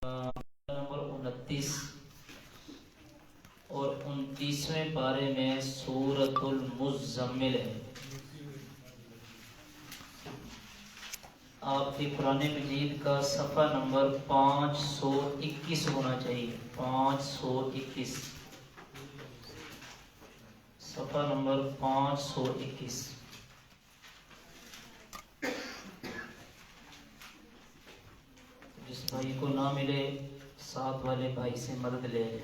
Number 29 اور 29ویں پارے میں سورۃ المزمل ہے۔ آپ کی قرآن مجید کا صفحہ نمبر 521 ہونا چاہیے۔ 521 صفحہ نمبر 521۔ جس بھائی کو نہ ملے ساتھ والے بھائی سے مدد لے لیں۔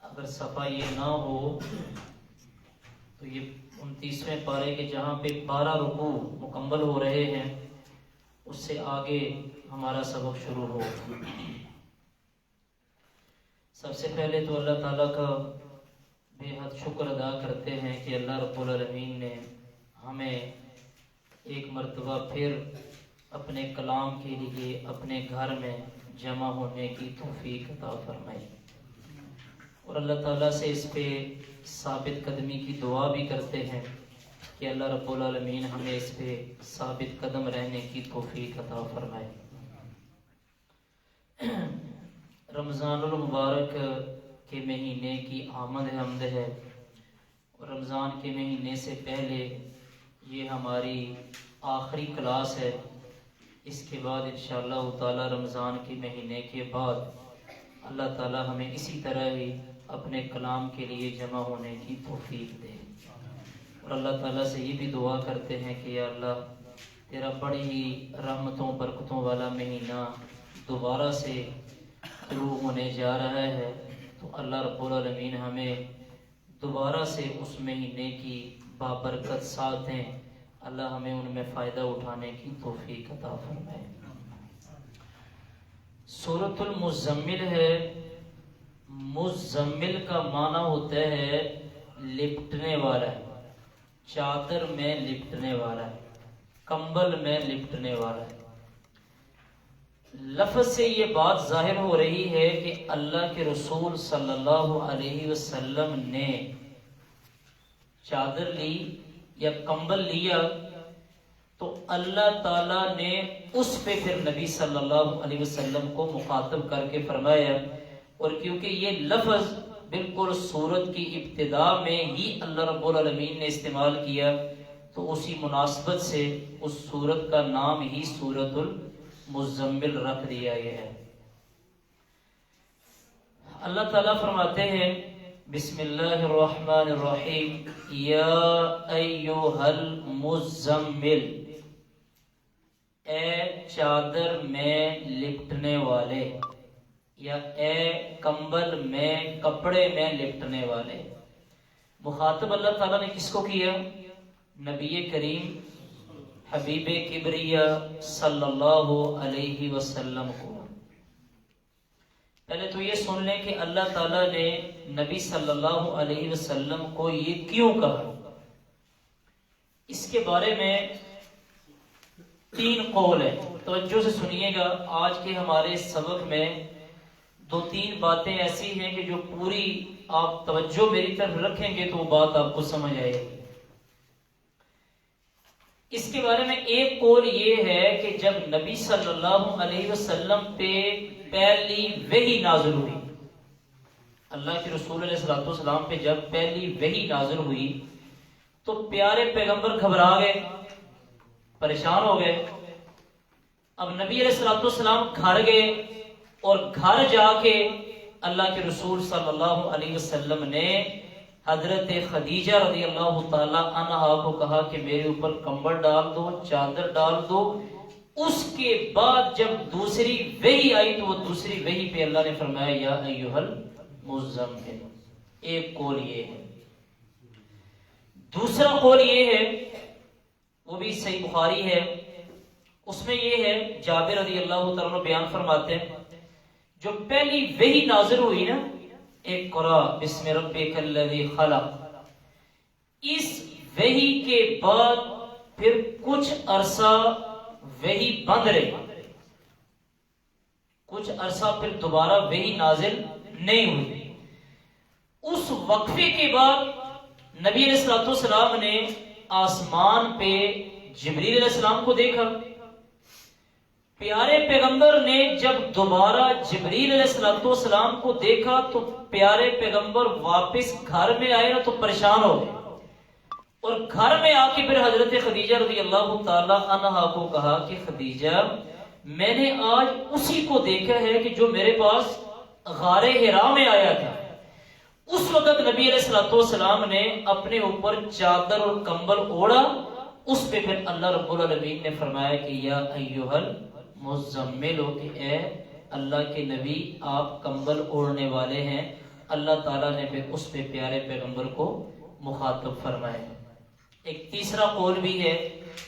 اگر صفحہ یہ نہ ہو تو یہ 29ویں پارے کے جہاں پہ 12 رکوع مکمل ہو رہے ہیں اس سے آگے ہمارا سبق شروع ہو۔ سب سے پہلے تو اللہ تعالیٰ کا بے حد شکر ادا کرتے ہیں کہ اللہ رب العالمین نے ہمیں ایک مرتبہ پھر اپنے کلام کے لیے اپنے گھر میں جمع ہونے کی توفیق عطا فرمائی، اور اللہ تعالیٰ سے اس پہ ثابت قدمی کی دعا بھی کرتے ہیں کہ اللہ رب العالمین ہمیں اس پہ ثابت قدم رہنے کی توفیق عطا فرمائے۔ رمضان المبارک کے مہینے کی آمد ہے، اور رمضان کے مہینے سے پہلے یہ ہماری آخری کلاس ہے۔ اس کے بعد انشاءاللہ تعالی رمضان کے مہینے کے بعد اللہ تعالی ہمیں اسی طرح ہی اپنے کلام کے لیے جمع ہونے کی توفیق دے، اور اللہ تعالیٰ سے یہ بھی دعا کرتے ہیں کہ یا اللہ تیرا بڑی ہی رحمتوں برکتوں والا مہینہ دوبارہ سے شروع ہونے جا رہا ہے، تو اللہ رب العالمین ہمیں دوبارہ سے اس مہینے کی بابرکت ساتیں اللہ ہمیں ان میں فائدہ اٹھانے کی توفیق عطا فرمائے۔ سورۃ المزمل ہے۔ مزمل کا معنی ہوتا ہے لپٹنے والا، چادر میں لپٹنے والا، کمبل میں لپٹنے والا۔ لفظ سے یہ بات ظاہر ہو رہی ہے کہ اللہ کے رسول صلی اللہ علیہ وسلم نے چادر لی یا کمبل لیا تو اللہ تعالیٰ نے اس پہ پھر نبی صلی اللہ علیہ وسلم کو مخاطب کر کے فرمایا، اور کیونکہ یہ لفظ بالکل سورت کی ابتدا میں ہی اللہ رب العالمین نے استعمال کیا تو اسی مناسبت سے اس سورت کا نام ہی سورۃ المزمل رکھ دیا گیا ہے۔ اللہ تعالیٰ فرماتے ہیں بسم اللہ الرحمن الرحیم یا ایھا المزمل، اے چادر میں لپٹنے والے، یا اے کمبل میں کپڑے میں لپٹنے والے۔ مخاطب اللہ تعالیٰ نے کس کو کیا؟ نبی کریم حبیب کبریہ صلی اللہ علیہ وسلم کو۔ پہلے تو یہ سن لیں کہ اللہ تعالیٰ نے نبی صلی اللہ علیہ وسلم کو یہ کیوں کہا۔ اس کے بارے میں 3 قول ہیں، توجہ سے سنیے گا۔ آج کے ہمارے سبق میں 2-3 باتیں ایسی ہیں کہ جو پوری آپ توجہ میری طرف رکھیں گے تو وہ بات آپ کو سمجھ آئے گی۔ اس کے بارے میں ایک قول یہ ہے کہ جب نبی صلی اللہ علیہ وسلم پہ پہلی وحی نازل ہوئی، اللہ کے رسول علیہ السلام پہ جب پہلی وحی نازل ہوئی تو پیارے پیغمبر گھبرا گئے، پریشان ہو گئے۔ اب نبی علیہ السلام گھر گئے، اور گھر جا کے اللہ کے رسول صلی اللہ علیہ وسلم نے حضرت خدیجہ رضی اللہ تعالی عنہا کو کہا کہ میرے اوپر کمبل ڈال دو، چادر ڈال دو۔ اس کے بعد جب دوسری وحی آئی تو وہ دوسری وحی پہ اللہ نے فرمایا یا ایھا المزمل۔ ایک قول یہ ہے۔ دوسرا قول یہ ہے، وہ بھی صحیح بخاری ہے، اس میں یہ ہے جابر رضی اللہ تعالیٰ عنہ بیان فرماتے ہیں جو پہلی وحی نازل ہوئی نا، اقرا بسم ربک الذی خلق، اس وحی کے بعد پھر کچھ عرصہ وحی بند رہی، کچھ عرصہ پھر دوبارہ وحی نازل نہیں ہوئی۔ اس وقفے کے بعد نبی علیہ السلام نے آسمان پہ جبریل علیہ السلام کو دیکھا. پیارے پیغمبر نے جب دوبارہ جبریل علیہ السلام کو دیکھا تو پیارے پیغمبر واپس گھر میں آئے نا تو پریشان ہو گئے، اور گھر میں آ کے پھر حضرت خدیجہ رضی اللہ تعالی عنہا کو کہا کہ خدیجہ میں نے آج اسی کو دیکھا ہے کہ جو میرے پاس غار حرا میں آیا تھا. اس وقت نبی علیہ السلام نے اپنے اوپر چادر اور کمبل اوڑا. اس پہ پھر اللہ رب العالمین نے فرمایا کہ یا ایھا المزمل، کہ اے اللہ کے نبی آپ کمبل اوڑھنے والے ہیں. اللہ تعالیٰ نے پھر اس پہ پیارے پیغمبر کو مخاطب فرمایا. ایک تیسرا قول بھی ہے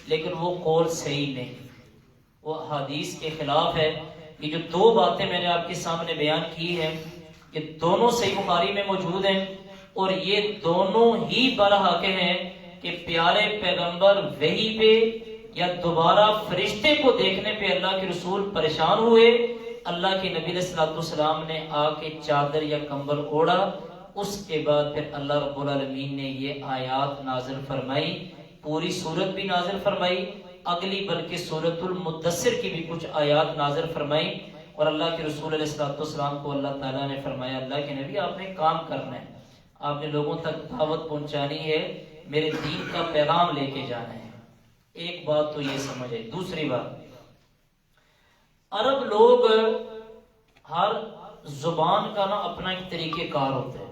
لیکن وہ قول صحیح نہیں، وہ حدیث کے خلاف ہے. یہ جو دو باتیں میں نے آپ کے سامنے بیان کی ہیں یہ دونوں صحیح بخاری میں موجود ہیں، اور یہ دونوں ہی برحق ہیں کہ پیارے پیغمبر وحی پہ یا دوبارہ فرشتے کو دیکھنے پہ اللہ کے رسول پریشان ہوئے. اللہ کے نبی علیہ السلام نے آ کے چادر یا کمبل اوڑا. اس کے بعد پھر اللہ رب العالمین نے یہ آیات نازل فرمائی، پوری سورت بھی نازل فرمائی، اگلی بلکہ سورت المدثر کی بھی کچھ آیات نازل فرمائی. اور اللہ کے رسول علیہ السلام کو اللہ تعالیٰ نے فرمایا اللہ کے نبی آپ نے کام کرنا ہے، آپ نے لوگوں تک دعوت پہنچانی ہے، میرے دین کا پیغام لے کے جانا ہے. ایک بات تو یہ سمجھ آئی. دوسری بات، عرب لوگ ہر زبان کا نا اپنا ایک طریقہ کار ہوتا ہے.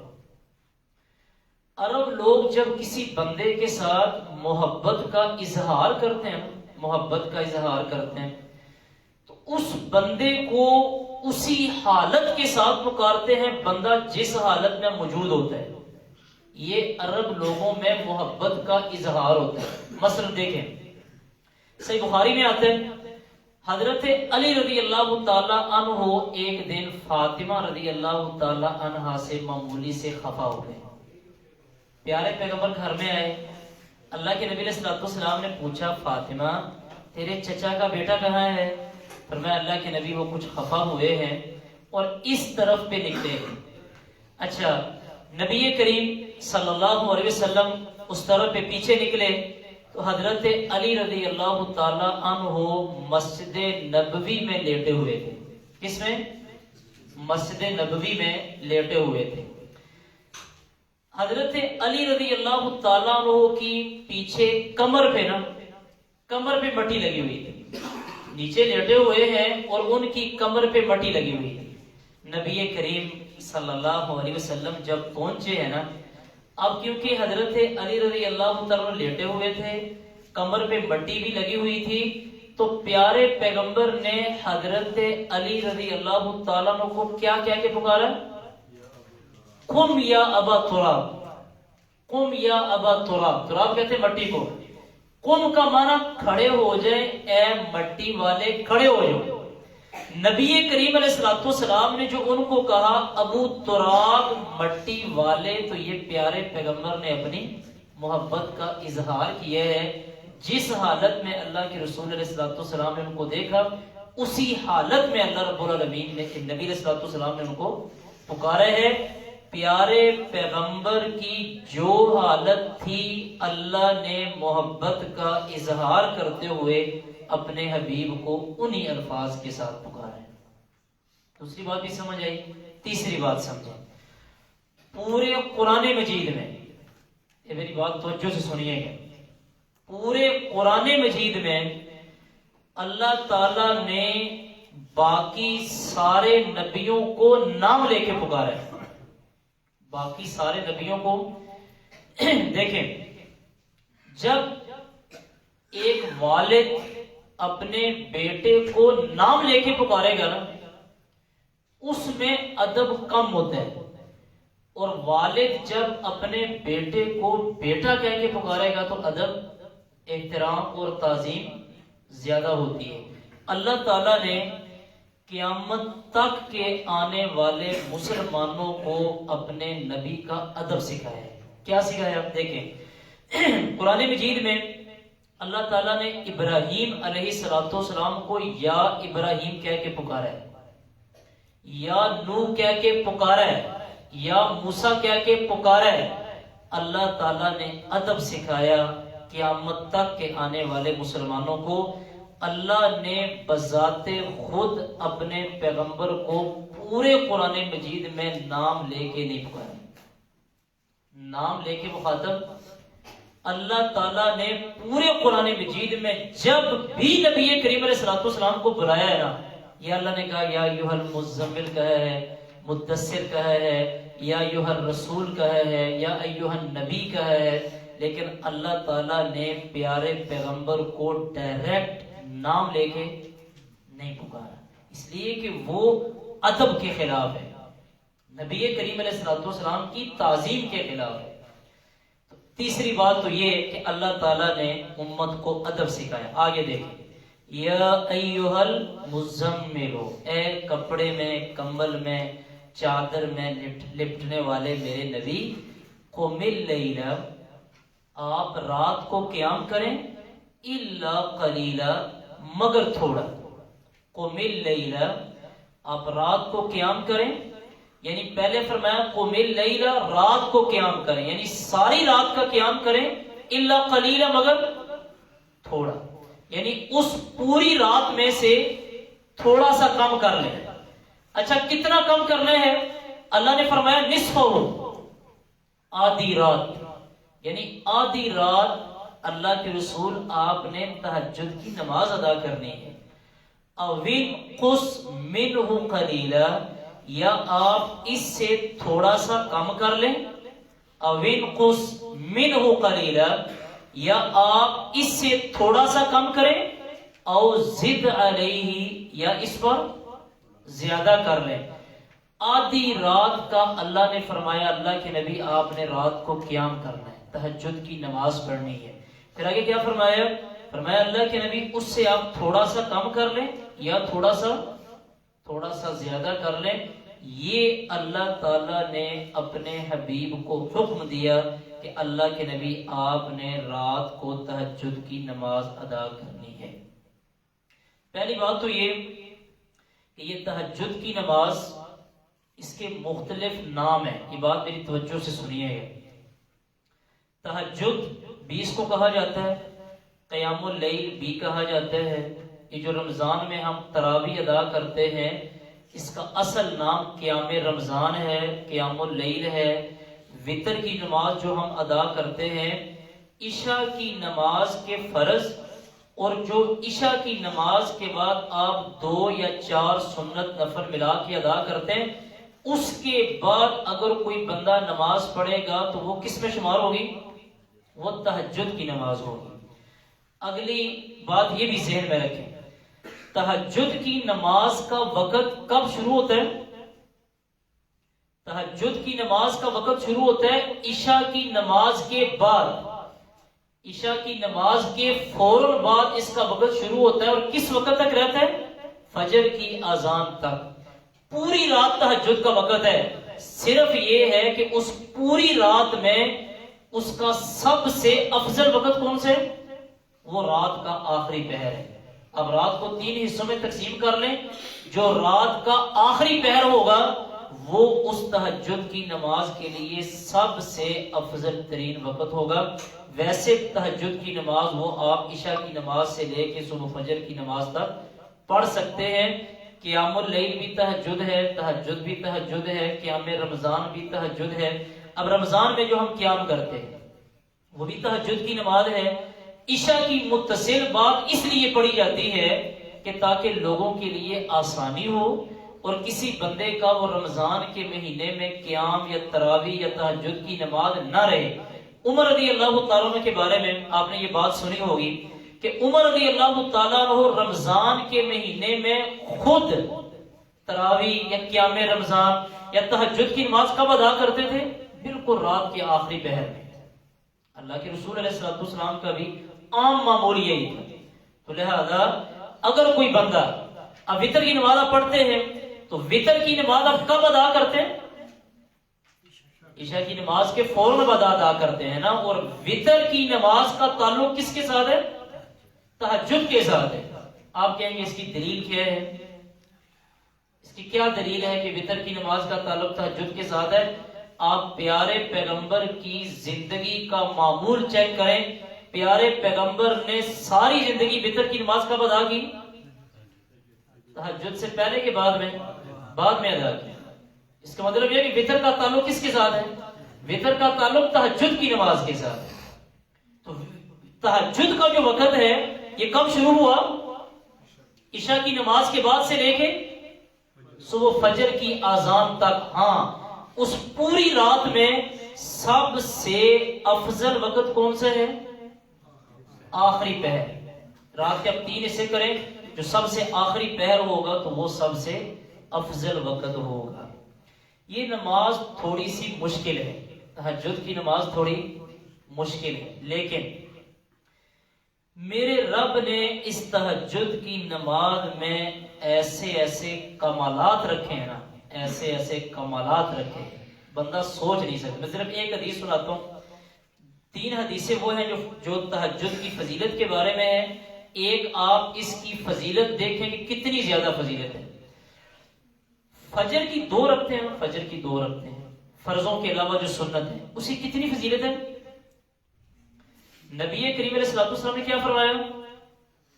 عرب لوگ جب کسی بندے کے ساتھ محبت کا اظہار کرتے ہیں، محبت کا اظہار کرتے ہیں تو اس بندے کو اسی حالت کے ساتھ پکارتے ہیں بندہ جس حالت میں موجود ہوتا ہے. یہ عرب لوگوں میں محبت کا اظہار ہوتا ہے. مثلا دیکھیں صحیح بخاری میں آتے ہیں حضرت علی رضی اللہ تعالی عنہ ایک دن فاطمہ رضی اللہ تعالی عنہا سے معمولی سے خفا ہو گئے. پیارے پیغمبر گھر میں آئے. اللہ کے نبی علیہ السلام نے پوچھا فاطمہ تیرے چچا کا بیٹا کہاں ہے؟ فرمایا اللہ کے نبی وہ کچھ خفا ہوئے ہیں اور اس طرف پہ نکلے. اچھا نبی کریم صلی اللہ علیہ وسلم اس طرف پہ پیچھے نکلے تو حضرت علی رضی اللہ تعالی عنہ مسجد نبوی میں لیٹے ہوئے تھے. کس میں؟ مسجد نبوی میں لیٹے ہوئے تھے. حضرت علی رضی اللہ تعالیٰ عنہ کی پیچھے کمر پہ پہ مٹی لگی ہوئی تھی. نیچے لیٹے ہوئے ہیں اور ان کی کمر پہ مٹی لگی ہوئی تھی. نبی کریم صلی اللہ علیہ وسلم جب پہنچے ہیں نا، اب کیونکہ حضرت علی رضی اللہ تعالیٰ لیٹے ہوئے تھے، کمر پہ مٹی بھی لگی ہوئی تھی، تو پیارے پیغمبر نے حضرت علی رضی اللہ تعالیٰ کو کیا کہہ کے پکارا؟ قم یا ابا تراب. قم یا ابا تراب. تراب کہتے ہیں مٹی کو. قم کا معنی کھڑے ہو جائیں، اے مٹی والے کھڑے ہو جائیں. نبی کریم علیہ السلام نے جو ان کو کہا ابو تراب مٹی والے، تو یہ پیارے پیغمبر نے اپنی محبت کا اظہار کیا ہے. جس حالت میں اللہ کے رسول علیہ السلام نے ان کو دیکھا اسی حالت میں اللہ رب العالمین نے نبی علیہ السلام نے ان کو پکارا ہے. پیارے پیغمبر کی جو حالت تھی اللہ نے محبت کا اظہار کرتے ہوئے اپنے حبیب کو انہی الفاظ کے ساتھ پکارا ہے. دوسری بات بھی سمجھ آئی. تیسری بات سمجھیں، پورے قرآن مجید میں، یہ میری بات توجہ سے سنیے گا، پورے قرآن مجید میں اللہ تعالی نے باقی سارے نبیوں کو نام لے کے پکارا ہے. باقی سارے نبیوں کو دیکھیں، جب ایک والد اپنے بیٹے کو نام لے کے پکارے گا نا اس میں ادب کم ہوتا ہے، اور والد جب اپنے بیٹے کو بیٹا کہہ کے پکارے گا تو ادب، احترام اور تعظیم زیادہ ہوتی ہے. اللہ تعالیٰ نے قیامت تک کے آنے والے مسلمانوں کو اپنے نبی کا ادب سکھایا ہے. کیا سکھایا؟ آپ دیکھیں قرآن مجید میں اللہ تعالیٰ نے ابراہیم علیہ السلام کو یا ابراہیم کہہ کے پکارا ہے، یا نوح کہہ کے پکارا ہے، یا موسیٰ کہہ کے پکارا ہے. اللہ تعالیٰ نے ادب سکھایا قیامت تک کے آنے والے مسلمانوں کو۔ اللہ نے بذات خود اپنے پیغمبر کو پورے قرآن مجید میں نام لے کے نہیں پکارا، نام لے کے مخاطب اللہ تعالیٰ نے پورے قرآن مجید میں جب بھی نبی کریم علیہ الصلوۃ والسلام کو بلایا ہے نا، یا اللہ نے کہا یا ایھا المزمل کہا ہے، مدثر کہا ہے، یا ایھا الرسول کہا ہے، یا ایھا النبی کہا ہے، لیکن اللہ تعالیٰ نے پیارے پیغمبر کو ڈائریکٹ نام لے کے نہیں پکارا، اس لیے کہ وہ ادب کے خلاف ہے، نبی کریم علیہ الصلوۃ والسلام کی تعظیم کے خلاف ہے۔ تیسری بات تو یہ کہ اللہ تعالیٰ نے امت کو ادب سکھایا۔ آگے دیکھیں، یا ایھا المزمل، اے کپڑے میں، کمبل میں، چادر میں لپٹنے والے میرے نبی، قم اللیل، آپ رات کو قیام کریں، الا قلیلا، مگر تھوڑا، قم اللیل، آپ رات کو قیام کریں، یعنی پہلے فرمایا قم اللیل، رات کو قیام کریں، یعنی ساری رات کا قیام کریں، الا قلیلا، مگر تھوڑا، یعنی اس پوری رات میں سے تھوڑا سا کم کر لیں۔ اچھا کتنا کم کرنا ہے؟ اللہ نے فرمایا نصف ہو، آدھی رات، یعنی آدھی رات اللہ کے رسول آپ نے تہجد کی نماز ادا کرنی ہے۔ اوین قص منہ قلیلا، یا آپ اس سے تھوڑا سا کم کر لیں، اوین قص منہ قلیلا، یا آپ اس سے تھوڑا سا کم کریں، او زد علیہ، یا اس پر زیادہ کر لیں۔ آدھی رات کا اللہ نے فرمایا اللہ کے نبی آپ نے رات کو قیام کرنا ہے، تہجد کی نماز پڑھنی ہے۔ پھر آگے کیا فرمایا؟ فرمایا اللہ کے نبی اس سے آپ تھوڑا سا کم کر لیں یا تھوڑا سا زیادہ کر لیں۔ یہ اللہ تعالیٰ نے اپنے حبیب کو حکم دیا کہ اللہ کے نبی آپ نے رات کو تہجد کی نماز ادا کرنی ہے۔ پہلی بات تو یہ کہ یہ تہجد کی نماز، اس کے مختلف نام ہیں، یہ بات میری توجہ سے سنیے گا۔ تہجد بھی اس کو کہا جاتا ہے، قیام اللیل بھی کہا جاتا ہے۔ یہ جو رمضان میں ہم تراویح ادا کرتے ہیں، اس کا اصل نام قیام رمضان ہے، قیام اللیل ہے۔ وتر کی نماز جو ہم ادا کرتے ہیں، عشاء کی نماز کے فرض، اور جو عشاء کی نماز کے بعد آپ 2 یا 4 سنت نفل ملا کے ادا کرتے ہیں، اس کے بعد اگر کوئی بندہ نماز پڑھے گا تو وہ کس میں شمار ہوگی؟ وہ تہجد کی نماز ہوگی۔ اگلی بات یہ بھی ذہن میں رکھیں، تہجد کی نماز کا وقت کب شروع ہوتا ہے؟ تہجد کی نماز کا وقت شروع ہوتا ہے عشاء کی نماز کے بعد، عشاء کی نماز کے فوراً بعد اس کا وقت شروع ہوتا ہے، اور کس وقت تک رہتا ہے؟ فجر کی اذان تک۔ پوری رات تہجد کا وقت ہے، صرف یہ ہے کہ اس پوری رات میں اس کا سب سے افضل وقت کون سے؟ وہ رات کا آخری پہر ہے۔ اب رات کو 3 حصوں میں تقسیم کر لیں، جو رات کا آخری پہر ہوگا وہ اس تہجد کی نماز کے لیے سب سے افضل ترین وقت ہوگا۔ ویسے تہجد کی نماز وہ آپ عشاء کی نماز سے لے کے صبح فجر کی نماز تک پڑھ سکتے ہیں۔ قیام اللیل بھی تہجد ہے، تہجد بھی تہجد ہے، قیام رمضان بھی تہجد ہے۔ اب رمضان میں جو ہم قیام کرتے ہیں وہ بھی تہجد کی نماز ہے۔ عشاء کی متصل بات اس لیے پڑھی جاتی ہے کہ تاکہ لوگوں کے لیے آسانی ہو، اور کسی بندے کا وہ رمضان کے مہینے میں قیام یا تراویح یا تہجد کی نماز نہ رہے۔ عمر رضی اللہ تعالیٰ عنہ کے بارے میں آپ نے یہ بات سنی ہوگی کہ عمر رضی اللہ تعالیٰ عنہ رمضان کے مہینے میں خود تراویح یا قیام رمضان یا تہجد کی نماز کب ادا کرتے تھے؟ بالکل رات کے آخری پہر میں۔ اللہ کے رسول علیہ الصلوۃ والسلام کا بھی عام معمول یہی تھا۔ تو لہذا اگر کوئی بندہ اب وتر کی نماز پڑھتے ہیں تو وتر کی نماز آپ کب ادا کرتے ہیں؟ عشاء کی نماز کے فوراً بعد ادا کرتے ہیں نا۔ اور وتر کی نماز کا تعلق کس کے ساتھ ہے؟ تہجد کے ساتھ ہے۔ آپ کہیں گے اس کی دلیل کیا ہے؟ اس کی کیا دلیل ہے کہ وتر کی نماز کا تعلق تہجد کے ساتھ ہے؟ آپ پیارے پیغمبر کی زندگی کا معمول چیک کریں. پیارے پیغمبر نے ساری زندگی وتر کی نماز کب ادا کی؟ تہجد سے پہلے کے بعد میں ادا کی. اس کا مطلب یہ کہ وتر کا تعلق کس کے ساتھ ہے؟ وتر کا تعلق تہجد کی نماز کے ساتھ ہے. تو تہجد کا جو وقت ہے یہ کب شروع ہوا؟ عشاء کی نماز کے بعد سے لے کے صبح فجر کی اذان تک. ہاں، اس پوری رات میں سب سے افضل وقت کون سا ہے؟ آخری پہر. رات کے اب 3 حصے کریں، جو سب سے آخری پہر ہوگا تو وہ سب سے افضل وقت ہوگا. یہ نماز تھوڑی سی مشکل ہے، تہجد کی نماز تھوڑی مشکل ہے، لیکن میرے رب نے اس تہجد کی نماز میں ایسے کمالات رکھے ہیں نا، ایسے کمالات رکھے ہیں بندہ سوچ نہیں سکتا. میں صرف ایک حدیث سناتا ہوں. 3 حدیثیں وہ ہیں جو تہجد کی فضیلت کے بارے میں ہیں. ایک آپ اس کی فضیلت دیکھیں کہ کتنی زیادہ فضیلت ہے. فجر کی 2 رکعتیں ہیں فرضوں کے علاوہ جو سنت ہے، اسی کتنی فضیلت ہے. نبی کریم علیہ الصلوۃ والسلام نے کیا فرمایا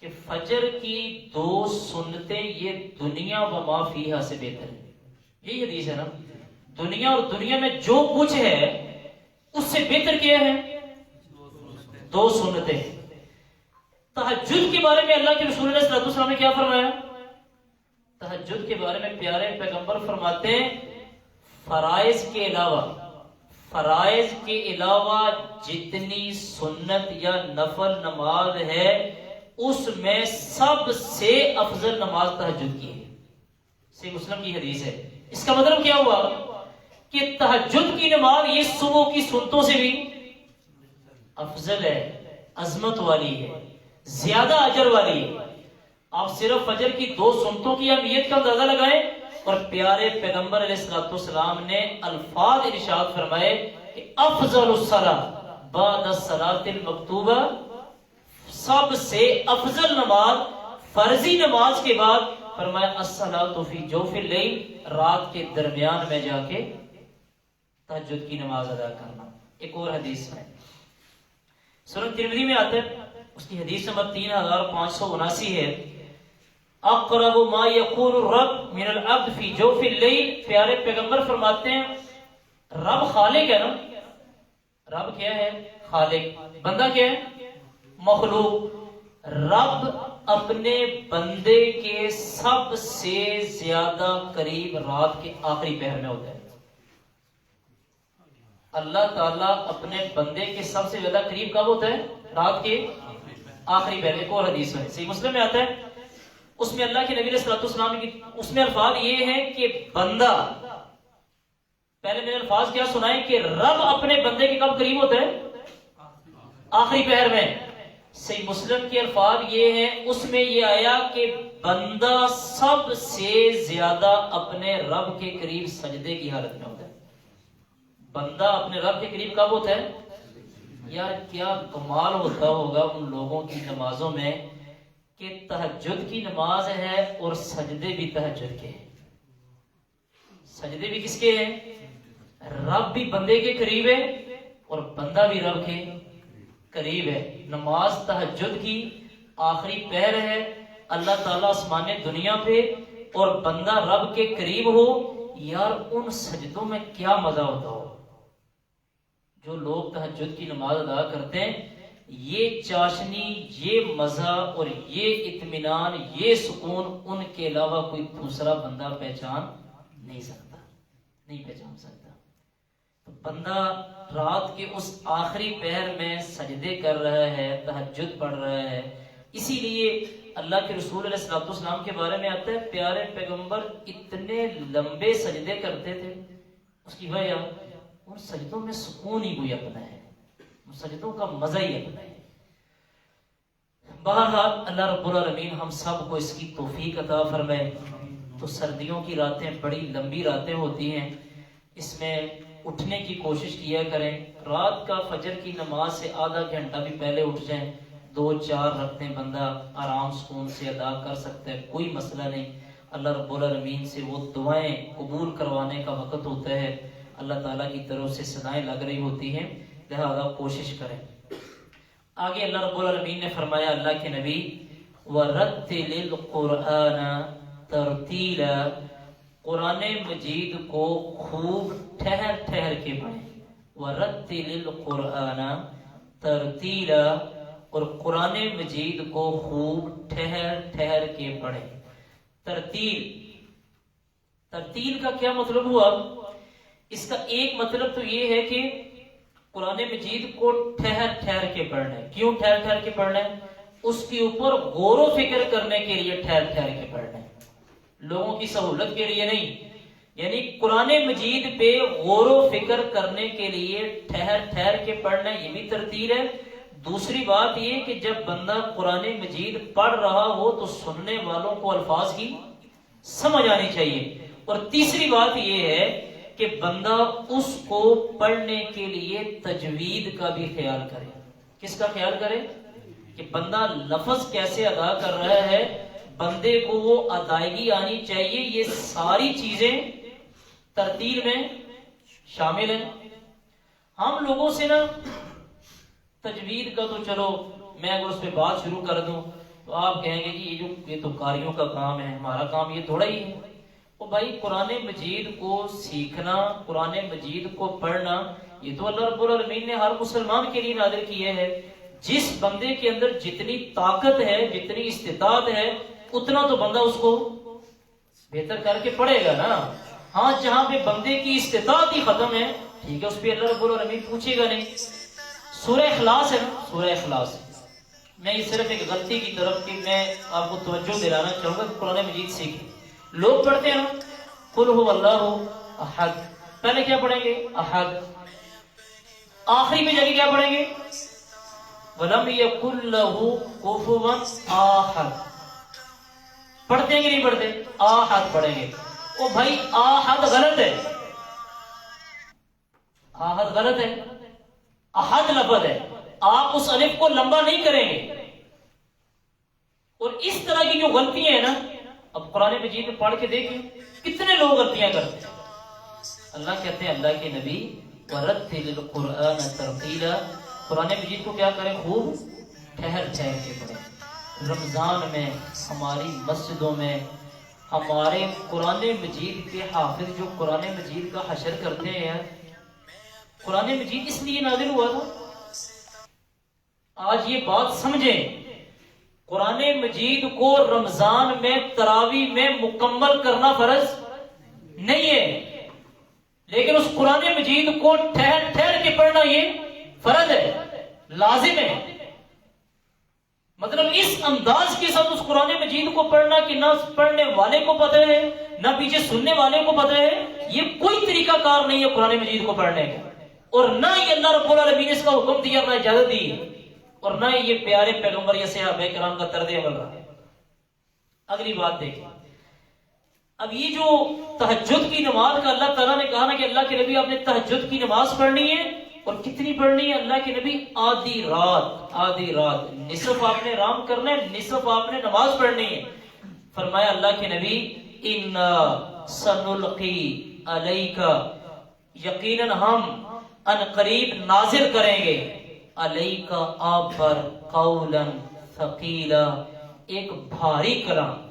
کہ فجر کی 2 سنتیں یہ دنیا و ما فیہا سے بہتر ہے. یہی حدیث ہے نا، دنیا اور دنیا میں جو کچھ ہے اس سے بہتر کیا ہے؟ 2 سنتیں. تہجد کے بارے میں اللہ کے رسول علیہ الصلوۃ والسلام نے کیا فرمایا؟ تہجد کے بارے میں پیارے پیغمبر فرماتے ہیں فرائض کے علاوہ جتنی سنت یا نفل نماز ہے اس میں سب سے افضل نماز تہجد کی ہے. صحیح مسلم کی حدیث ہے. اس کا مطلب کیا ہوا کہ تہجد کی نماز یہ صبح کی سنتوں سے بھی افضل ہے، عظمت والی ہے، زیادہ اجر والی ہے. آپ صرف فجر کی 2 سنتوں کی اہمیت کا اندازہ لگائیں اور پیارے پیغمبر علیہ الصلوۃ والسلام نے الفاظ ارشاد فرمائے کہ افضل الصلاۃ بعد الصلاۃ المکتوبہ، سب سے افضل نماز فرضی نماز کے بعد فرمایا الصلاۃ فی جوف اللیل، رات کے درمیان میں جا کے تہجد کی نماز ادا کرنا. ایک اور حدیث ہے سنن ترمذی میں آتا ہے، اس کی حدیث نمبر 3579 ہے. اقرب ما یقول الرب من العبد فی جوف اللیل، پیارے پیغمبر فرماتے ہیں رب خالق ہے نا. رب کیا ہے؟ خالق. بندہ کیا ہے؟ مخلوق. رب اپنے بندے کے سب سے زیادہ قریب رات کے آخری پہر میں ہوتا ہے. اللہ تعالیٰ اپنے بندے کے سب سے زیادہ قریب کب ہوتا ہے؟ رات کے آخری پہر. ایک اور حدیث ہے صحیح مسلم میں آتا ہے، اس میں اللہ کے نبی علیہ الصلوۃ والسلام کی اس میں الفاظ یہ ہیں کہ بندہ، پہلے میں الفاظ کیا سنائے کہ رب اپنے بندے کے کب قریب ہوتا ہے؟ آخری پہر میں. صحیح مسلم کے الفاظ یہ ہیں، اس میں یہ آیا کہ بندہ سب سے زیادہ اپنے رب کے قریب سجدے کی حالت میں ہوتا ہے. بندہ اپنے رب کے قریب کب ہوتا ہے؟ یار کیا کمال ہوتا ہوگا ان لوگوں کی نمازوں میں کہ تہجد کی نماز ہے اور سجدے بھی تہجد کے ہیں. سجدے بھی کس کے ہیں؟ رب بھی بندے کے قریب ہے اور بندہ بھی رب کے قریب ہے. نماز تہجد کی آخری پہر ہے، اللہ تعالیٰ آسمان دنیا پہ اور بندہ رب کے قریب ہو. یار ان سجدوں میں کیا مزہ ہوتا ہو. جو لوگ تہجد کی نماز ادا کرتے ہیں، یہ چاشنی، یہ مزہ اور یہ اطمینان، یہ سکون ان کے علاوہ کوئی دوسرا بندہ پہچان نہیں سکتا. تو بندہ رات کے اس آخری پہر میں سجدے کر رہا ہے، تہجد پڑھ رہا ہے. اسی لیے اللہ کے رسول علیہ الصلوۃ والسلام کے بارے میں آتا ہے پیارے پیغمبر اتنے لمبے سجدے کرتے تھے. اس کی وجہ ان سجدوں میں سکون ہی کوئی اپنا ہے، ان سجدوں کا مزہ ہی اپنا ہے. بہرحال اللہ رب العالمین ہم سب کو اس کی توفیق عطا فرمائے. تو سردیوں کی راتیں بڑی لمبی راتیں ہوتی ہیں، اس میں اٹھنے کی کوشش کیا کریں. رات کا فجر کی نماز سے آدھا گھنٹہ بھی پہلے اٹھ جائیں، 2-4 رکعتیں بندہ آرام سکون سے ادا کر سکتا ہے، کوئی مسئلہ نہیں. اللہ رب العالمین سے وہ دعائیں قبول کروانے کا وقت ہوتا ہے. اللہ تعالیٰ کی طرف سے صدائیں لگ رہی ہوتی ہیں، لہذا کوشش کریں۔ آگے اللہ رب العالمین نے فرمایا اللہ کے نبی وَرَتِّلِ الْقُرْآنَ تَرْتِيلًا، قرآن مجید کو خوب ٹھہر ٹھہر کے پڑھیں۔ وَرَتِّلِ الْقُرْآنَ تَرْتِيلًا، اور قرآن مجید کو خوب ٹھہر ٹھہر کے پڑھیں۔ ترتیل کا کیا مطلب ہوا؟ اس کا ایک مطلب تو یہ ہے کہ قرآن مجید کو ٹھہر ٹھہر کے پڑھنا ہے۔ کیوں ٹھہر ٹھہر کے پڑھنا ہے؟ اس کے اوپر غور و فکر کرنے کے لیے ٹھہر ٹھہر کے پڑھنا ہے، لوگوں کی سہولت کے لیے نہیں۔ یعنی قرآن مجید پہ غور و فکر کرنے کے لیے ٹھہر ٹھہر کے پڑھنا، یہ بھی ترتیل ہے۔ دوسری بات یہ کہ جب بندہ قرآن مجید پڑھ رہا ہو تو سننے والوں کو الفاظ کی سمجھ آنی چاہیے۔ اور تیسری بات یہ ہے کہ بندہ اس کو پڑھنے کے لیے تجوید کا بھی خیال کرے۔ کس کا خیال کرے؟ کہ بندہ لفظ کیسے ادا کر رہا ہے، بندے کو وہ ادائیگی آنی چاہیے۔ یہ ساری چیزیں ترتیل میں شامل ہیں۔ ہم لوگوں سے نا تجوید کا تو چلو میں اگر اس پہ بات شروع کر دوں تو آپ کہیں گے کہ یہ تو قاریوں کا کام ہے، ہمارا کام یہ تھوڑا ہی ہے۔ تو بھائی قرآن مجید کو سیکھنا، قرآن مجید کو پڑھنا، یہ تو اللہ رب العالمین نے ہر مسلمان کے لیے نازل کیے ہے۔ جس بندے کے اندر جتنی طاقت ہے، جتنی استطاعت ہے، اتنا تو بندہ اس کو بہتر کر کے پڑھے گا نا۔ ہاں جہاں پہ بندے کی استطاعت ہی ختم ہے، ٹھیک ہے، اس پہ اللہ رب العالمین پوچھے گا نہیں۔ سورہ اخلاص ہے نا، سورہ اخلاص، میں یہ صرف ایک غلطی کی طرف کہ میں آپ کو توجہ دلانا چاہوں گا کہ قرآن مجید سیکھیں۔ لوگ پڑھتے ہیں نا قل هو اللہ احد، پہلے کیا پڑھیں گے؟ احد، آخری میں جا کے کیا پڑھیں گے؟ وَلَمْ يَكُنْ لَهُ كُفُوًا أَحَدٌ، پڑھتے ہیں کہ نہیں پڑھتے؟ آحد پڑھیں گے۔ او بھائی آحد غلط ہے، آحد غلط ہے، احد لفظ ہے، آپ اس الف کو لمبا نہیں کریں گے۔ اور اس طرح کی جو غلطیاں ہیں نا، اب قرآن مجید میں پڑھ کے دیکھیں کتنے لوگ غلطیاں کرتے ہیں۔ اللہ کہتے ہیں اللہ کے نبی وَرَتِّلِ الْقُرْآنَ تَرْتِيلًا، قرآن مجید کو کیا کریں؟ خوب ٹھہر ٹھہر کے پڑھیں۔ رمضان میں ہماری مسجدوں میں ہمارے قرآن مجید کے حافظ جو قرآن مجید کا حشر کرتے ہیں، قرآن مجید اس لیے نازل ہوا تھا۔ آج یہ بات سمجھیں، قرآن مجید کو رمضان میں تراویح میں مکمل کرنا فرض نہیں ہے، لیکن اس قرآن مجید کو ٹھہر ٹھہر کے پڑھنا یہ فرض ہے، لازم ہے۔ مطلب اس انداز کے ساتھ اس قرآن مجید کو پڑھنا کہ نہ پڑھنے والے کو پتہ ہے نہ پیچھے سننے والے کو پتہ ہے، یہ کوئی طریقہ کار نہیں ہے قرآن مجید کو پڑھنے کا، اور نہ ہی اللہ رب العالمین نے اس کا حکم دیا، نہ اجازت دی، اور نہ یہ پیارے پیغمبر یا صحابہ کرام کا طرز عمل رہا ہے۔ اگلی بات دیکھیں، اب یہ جو تہجد کی نماز کا اللہ تعالیٰ نے کہا نا کہ اللہ کے نبی آپ نے تہجد کی نماز پڑھنی ہے، اور کتنی پڑھنی ہے؟ اللہ کے نبی آدھی رات، نصف آپ نے آرام کرنا ہے، نصف آپ نے نماز پڑھنی ہے۔ فرمایا اللہ کے نبی اِنَّا سَنُلْقِي عَلَيْكَ، یقیناً ہم ان قریب نازل کریں گے علیکا آپ پر قولا ثقیلا، ایک بھاری کلام۔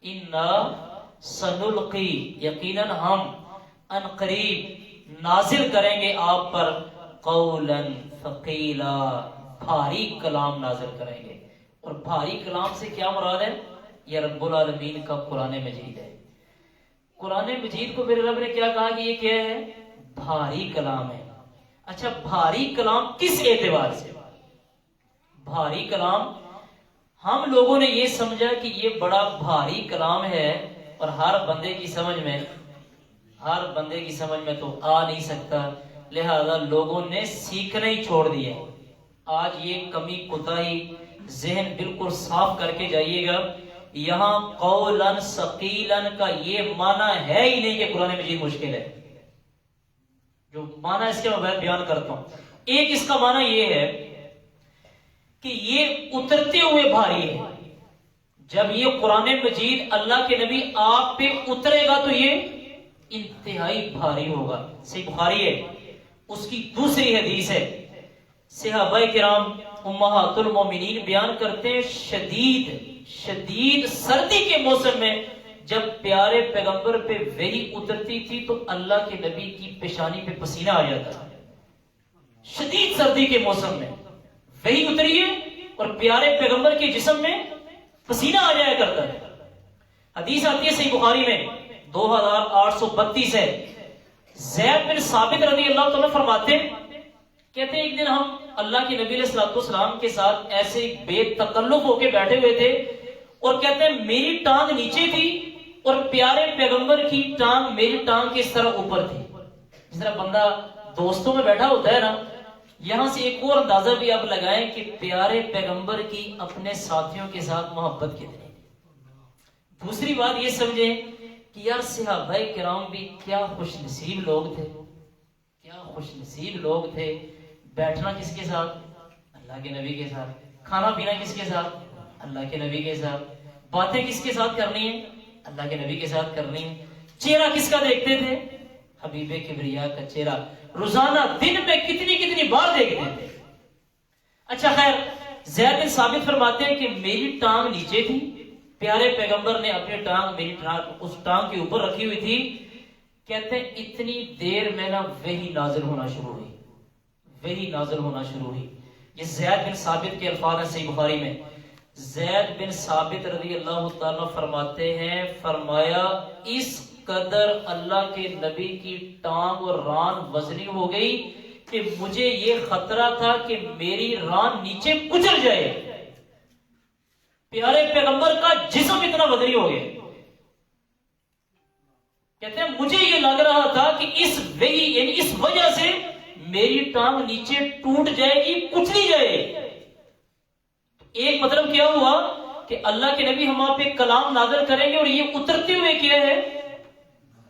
اِنَّا سَنُلْقِي، یقیناً ہم ان قریب نازل کریں گے آپ پر قولا ثقیلا، بھاری کلام نازل کریں گے۔ اور بھاری کلام سے کیا مراد ہے؟ یہ رب العالمین کا قرآن مجید ہے۔ قرآن مجید کو میرے رب نے کیا کہا کہ یہ کیا ہے؟ بھاری کلام ہے۔ اچھا بھاری کلام کس اعتبار سے؟ بھاری کلام ہم لوگوں نے یہ سمجھا کہ یہ بڑا بھاری کلام ہے اور ہر بندے کی سمجھ میں تو آ نہیں سکتا، لہذا لوگوں نے سیکھنا ہی چھوڑ دیا۔ آج یہ کمی کوتاہی ذہن بالکل صاف کر کے جائیے گا، یہاں قولاً ثقیلاً کا یہ معنی ہے ہی نہیں کہ قرآن مجید مشکل ہے۔ جو معنی اس کے میں بیان کرتا ہوں، ایک اس کا معنی یہ ہے کہ یہ اترتے ہوئے بھاری ہے۔ جب یہ قرآن مجید اللہ کے نبی آپ پہ اترے گا تو یہ انتہائی بھاری ہوگا۔ صحیح بخاری ہے، اس کی دوسری حدیث ہے۔ صحابہ کرام امہات المومنین بیان کرتے ہیں شدید سردی کے موسم میں جب پیارے پیغمبر پہ وحی اترتی تھی تو اللہ کے نبی کی پیشانی پہ پسینہ آ جاتا تھا۔ شدید سردی کے موسم میں وحی اتری ہے اور پیارے پیغمبر کے جسم میں پسینہ آ جایا کرتا ہے۔ حدیث آتی ہے صحیح بخاری میں 2832 ہے۔ زید بن ثابت رضی اللہ تعالیٰ فرماتے ہیں، کہتے ہیں ایک دن ہم اللہ کے نبی علیہ الصلوۃ والسلام کے ساتھ ایسے بے تکلف ہو کے بیٹھے ہوئے تھے اور کہتے ہیں میری ٹانگ نیچے تھی اور پیارے پیغمبر کی ٹانگ میری ٹانگ کے اس طرح اوپر تھی۔ جس طرح بندہ دوستوں میں بیٹھا ہوتا ہے نا، یہاں سے ایک اور اندازہ بھی آپ لگائیں کہ پیارے پیغمبر کی اپنے ساتھیوں کے ساتھ محبت کتنی۔ دوسری بات یہ سمجھیں کہ یار صحابہ کرام بھی کیا خوش نصیب لوگ تھے، کیا خوش نصیب لوگ تھے۔ بیٹھنا کس کے ساتھ؟ اللہ کے نبی کے ساتھ۔ کھانا پینا کس کے ساتھ؟ اللہ کے نبی کے ساتھ۔ باتیں کس کے ساتھ کرنی ہیں؟ اللہ کے نبی کے ساتھ کرنی ہے۔ چہرہ کس کا دیکھتے تھے؟ حبیب کبریا کا چہرہ روزانہ دن میں کتنی بار دیکھتے تھے۔ اچھا خیر، زید بن ثابت فرماتے ہیں کہ میری ٹانگ نیچے تھی، پیارے پیغمبر نے اپنی ٹانگ میری ٹانگ اس ٹانگ کے اوپر رکھی ہوئی تھی۔ کہتے ہیں اتنی دیر میں نا وحی نازل ہونا شروع ہوئی، وحی نازل ہونا شروع ہوئی۔ یہ زید بن ثابت کے الفاظ ہیں صحیح بخاری میں۔ زید بن ثابت رضی اللہ تعالیٰ فرماتے ہیں، فرمایا اس قدر اللہ کے نبی کی ٹانگ اور ران وزنی ہو گئی کہ مجھے یہ خطرہ تھا کہ میری ران نیچے کچل جائے۔ پیارے پیغمبر کا جسم اتنا وزنی ہو گیا، کہتے ہیں مجھے یہ لگ رہا تھا کہ اس وحی یعنی اس وجہ سے میری ٹانگ نیچے ٹوٹ جائے گی، کچلی جائے۔ ایک مطلب کیا ہوا کہ اللہ کے نبی ہم آپ پہ کلام نازل کریں گے اور یہ اترتے ہوئے کیا ہے؟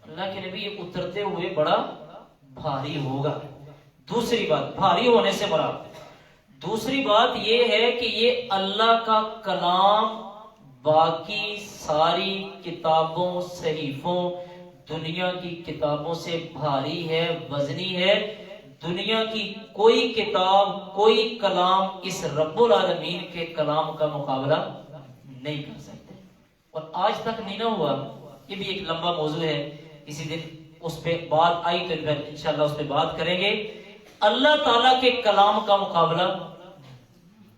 اللہ کے نبی یہ اترتے ہوئے بڑا بھاری ہوگا۔ دوسری بات بھاری ہونے سے مراد، دوسری بات یہ ہے کہ یہ اللہ کا کلام باقی ساری کتابوں صحیفوں دنیا کی کتابوں سے بھاری ہے، وزنی ہے۔ دنیا کی کوئی کتاب کوئی کلام اس رب العالمین کے کلام کا مقابلہ نہیں کر سکتے، اور آج تک نہیں نہ ہوا۔ یہ بھی ایک لمبا موضوع ہے، کسی دن اس پہ بات آئی تو انشاءاللہ اس پہ بات کریں گے۔ اللہ تعالیٰ کے کلام کا مقابلہ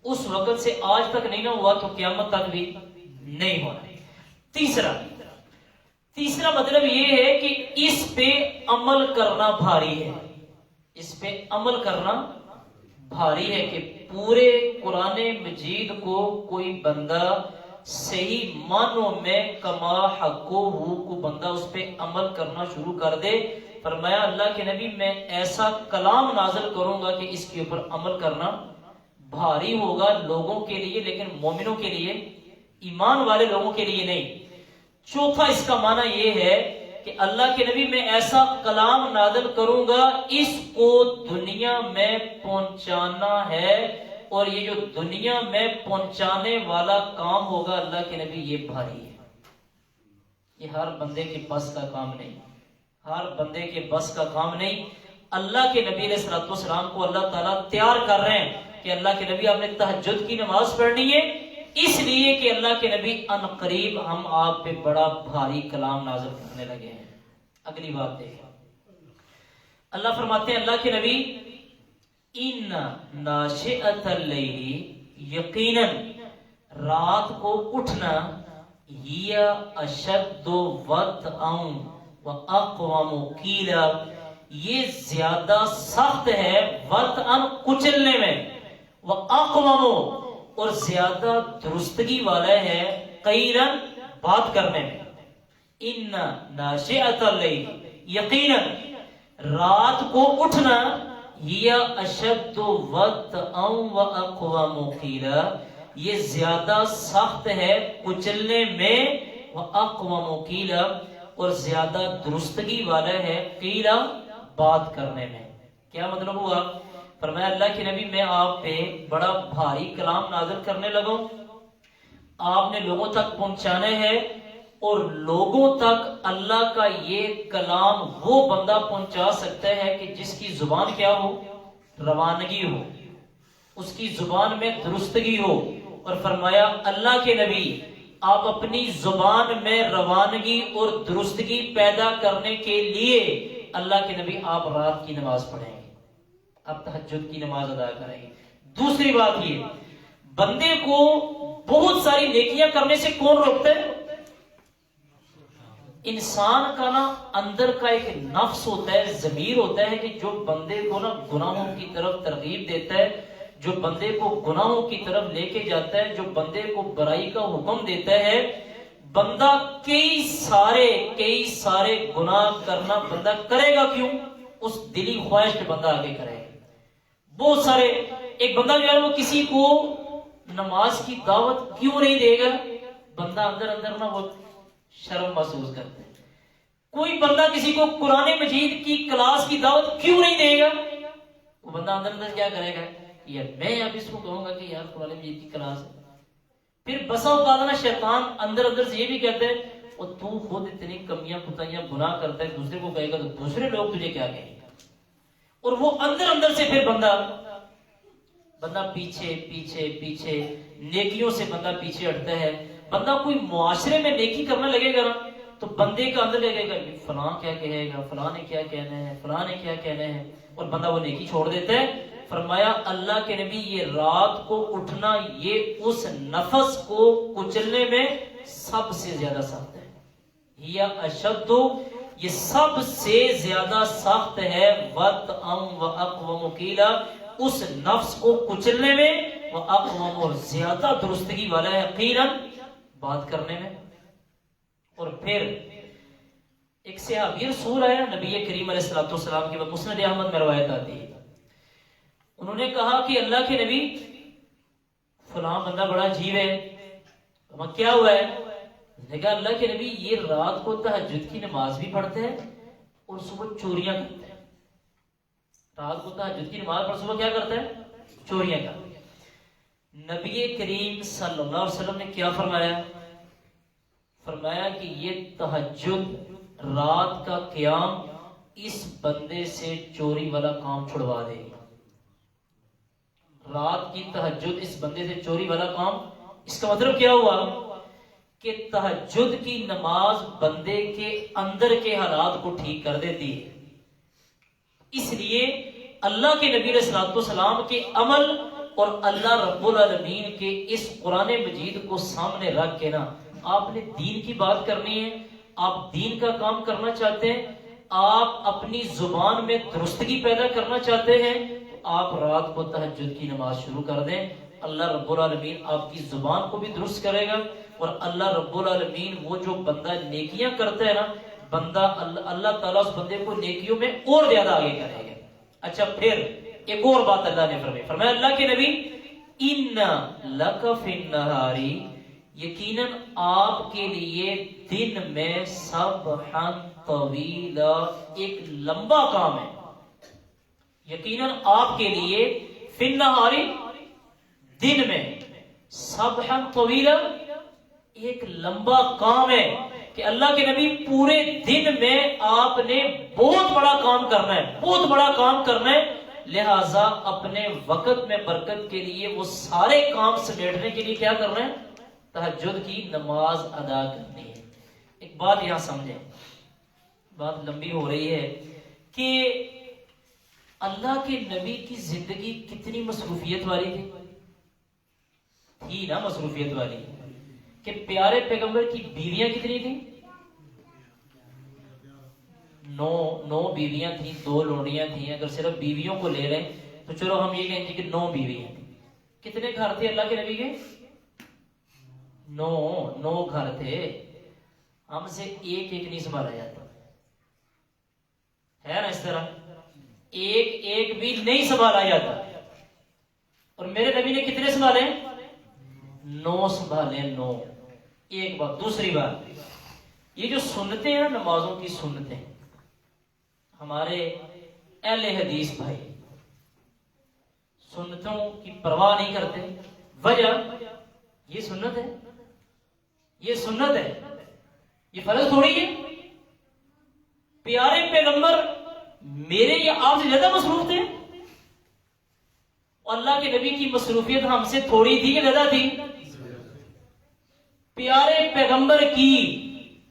اس وقت سے آج تک نہیں نہ ہوا تو قیامت تک بھی نہیں ہونا۔ تیسرا مطلب یہ ہے کہ اس پہ عمل کرنا بھاری ہے، اس پہ عمل کرنا بھاری ہے کہ پورے قرآن مجید کو کوئی بندہ صحیح معنوں میں کما حقو کو بندہ اس پہ عمل کرنا شروع کر دے۔ فرمایا اللہ کے نبی میں ایسا کلام نازل کروں گا کہ اس کے اوپر عمل کرنا بھاری ہوگا لوگوں کے لیے، لیکن مومنوں کے لیے، ایمان والے لوگوں کے لیے نہیں۔ چوتھا اس کا معنی یہ ہے کہ اللہ کے نبی میں ایسا کلام نازل کروں گا اس کو دنیا میں پہنچانا ہے، اور یہ جو دنیا میں پہنچانے والا کام ہوگا اللہ کے نبی یہ بھاری ہے، یہ ہر بندے کے بس کا کام نہیں، ہر بندے کے بس کا کام نہیں۔ اللہ کے نبی علیہ الصلوۃ والسلام کو اللہ تعالیٰ تیار کر رہے ہیں کہ اللہ کے نبی آپ نے تہجد کی نماز پڑھنی ہے، اس لیے کہ اللہ کے نبی ان قریب ہم آپ پہ بڑا بھاری کلام نازل کرنے لگے ہیں۔ اگلی بات دیکھیں، اللہ فرماتے ہیں اللہ کے نبی ان ناشئۃ اللیل، یقیناً رات کو اٹھنا، ہی اشد وطئا واقوم قیلا، یہ زیادہ سخت ہے وطئا کچلنے میں، واقوم اور زیادہ درستگی والا ہے، قیلا بات کرنے میں۔ ان ناشئۃ اللیل، یقیناً رات کو اٹھنا، ہی اشد وطئا واقوم قیلا، یہ زیادہ سخت ہے کچلنے میں، واقوم قیلا اور زیادہ درستگی والا ہے، قیلا بات کرنے میں۔ کیا مطلب ہوا؟ فرمایا اللہ کے نبی میں آپ پہ بڑا بھاری کلام نازل کرنے لگوں، آپ نے لوگوں تک پہنچانے ہیں، اور لوگوں تک اللہ کا یہ کلام وہ بندہ پہنچا سکتا ہے کہ جس کی زبان کیا ہو؟ روانگی ہو، اس کی زبان میں درستگی ہو. اور فرمایا اللہ کے نبی آپ اپنی زبان میں روانگی اور درستگی پیدا کرنے کے لیے اللہ کے نبی آپ رات کی نماز پڑھیں گے، آپ تہجد کی نماز ادا کریں گے. دوسری بات یہ، بندے کو بہت ساری نیکیاں کرنے سے کون روکتا ہے؟ انسان کا نا اندر کا ایک نفس ہوتا ہے، ضمیر ہوتا ہے کہ جو بندے کو نا گناہوں کی طرف ترغیب دیتا ہے، جو بندے کو گناہوں کی طرف لے کے جاتا ہے، جو بندے کو برائی کا حکم دیتا ہے. بندہ کئی سارے گناہ کرنا بندہ کرے گا کیوں؟ اس دلی خواہش پہ بندہ آگے کرے گا. بہت سارے، ایک بندہ جو ہے وہ کسی کو نماز کی دعوت کیوں نہیں دے گا؟ بندہ اندر اندر نا وہ شرم محسوس کرتا ہے. کوئی بندہ کسی کو قرآن مجید کی کلاس کی دعوت کیوں نہیں دے گا؟ وہ بندہ اندر اندر کیا کرے گا؟ یار میں اب اس کو کہوں گا کہ یار قرآن مجید کی کلاس ہے. پھر بسا اوقات نا شیطان اندر اندر سے یہ بھی کہتے ہیں اور تو خود اتنی کمیاں کوتاہیاں گناہ کرتا ہے، دوسرے کو کہے گا تو دوسرے لوگ تجھے کیا کہیں گے؟ اور وہ اندر اندر سے پھر بندہ پیچھے نیکیوں سے بندہ پیچھے ہٹتا ہے. بندہ کوئی معاشرے میں نیکی کرنے لگے گا نا تو بندے کا اندر لگے گا فلاں کیا کہے گا، فلاں نے کیا کہنا ہے، فلاں نے کیا کہنا ہے، اور بندہ وہ نیکی چھوڑ دیتا ہے. فرمایا اللہ کے نبی یہ رات کو اٹھنا یہ اس نفس کو کچلنے میں سب سے زیادہ سخت ہے. یا اشد، یہ سب سے زیادہ سخت ہے. وَتْأَمْ وَأَقْوَمُ قِيلًا، اس نفس کو کچلنے میں، وَأَقْوَمُ اور زیادہ درستگی والا ہے، قیلاً بات کرنے میں. اور پھر ایک صحابی رسول آیا نبی کریم علیہ الصلوۃ والسلام کے، مسند احمد میں روایت آتی ہے. انہوں نے کہا کہ اللہ کے نبی فلاں بندہ بڑا عجیب ہے. کیا ہوا ہے؟ نے کہا اللہ کے نبی یہ رات کو تہجد کی نماز بھی پڑھتے ہیں اور صبح چوریاں کرتے ہیں. رات کو تہجد کی نماز پڑھ صبح کیا کرتا ہے؟ چوریاں کرتے ہیں. نبی کریم صلی اللہ علیہ وسلم نے کیا فرمایا؟ فرمایا کہ یہ تہجد رات کا قیام اس بندے سے چوری والا کام چھڑوا دے گی. رات کی تہجد اس بندے سے چوری والا کام. اس کا مطلب کیا ہوا کہ تہجد کی نماز بندے کے اندر کے حالات کو ٹھیک کر دیتی ہے. اس لیے اللہ کے نبی علیہ الصلوۃ والسلام کے عمل اور اللہ رب العالمین کے اس قرآن مجید کو سامنے رکھ کے نا آپ نے دین کی بات کرنی ہے. آپ دین کا کام کرنا چاہتے ہیں، آپ اپنی زبان میں درستگی پیدا کرنا چاہتے ہیں، آپ رات کو تہجد کی نماز شروع کر دیں. اللہ رب العالمین آپ کی زبان کو بھی درست کرے گا. اور اللہ رب العالمین وہ جو بندہ نیکیاں کرتا ہے نا، بندہ اللہ تعالیٰ اس بندے کو نیکیوں میں اور زیادہ آگے کرے گا. اچھا پھر ایک اور بات اللہ نے فرمایا اللہ کے نبی ان لک فی النہار، یقیناً آپ کے لیے دن میں سبحا طویلا ایک لمبا کام ہے. یقیناً آپ کے لیے فی النہار دن میں، سبحا طویلا ایک لمبا کام ہے کہ اللہ کے نبی پورے دن میں آپ نے بہت بڑا کام کرنا ہے، بہت بڑا کام کرنا ہے. لہٰذا اپنے وقت میں برکت کے لیے وہ سارے کام سمیٹنے کے لیے کیا کرنا ہے؟ تہجد کی نماز ادا کرنی ہے. ایک بات یہاں سمجھیں، بات لمبی ہو رہی ہے کہ اللہ کے نبی کی زندگی کتنی مصروفیت والی تھی نا، مصروفیت والی کہ پیارے پیغمبر کی بیویاں کتنی تھیں؟ 9 بیویاں تھیں، 2 لونڈیاں تھیں. اگر صرف بیویوں کو لے لیں تو چلو ہم یہ کہیں گے کہ 9 بیویاں تھیں. کتنے گھر تھے اللہ کے نبی کے؟ 9 گھر تھے. ہم سے ایک نہیں سنبھالا جاتا ہے نا، اس طرح ایک بھی نہیں سنبھالا جاتا. اور میرے نبی نے کتنے سنبھالے؟ 9 سنبھالے. 9. ایک بات. دوسری بات، یہ جو سنتیں ہیں نا نمازوں کی سنتیں، ہمارے اہل حدیث بھائی سنتوں کی پرواہ نہیں کرتے. وجہ یہ سنت ہے، یہ سنت ہے. یہ فرض تھوڑی ہے؟ پیارے پیغمبر میرے یا آپ سے زیادہ مصروف تھے؟ اللہ کے نبی کی مصروفیت ہم سے تھوڑی تھی کہ زیادہ تھی؟ پیارے پیغمبر کی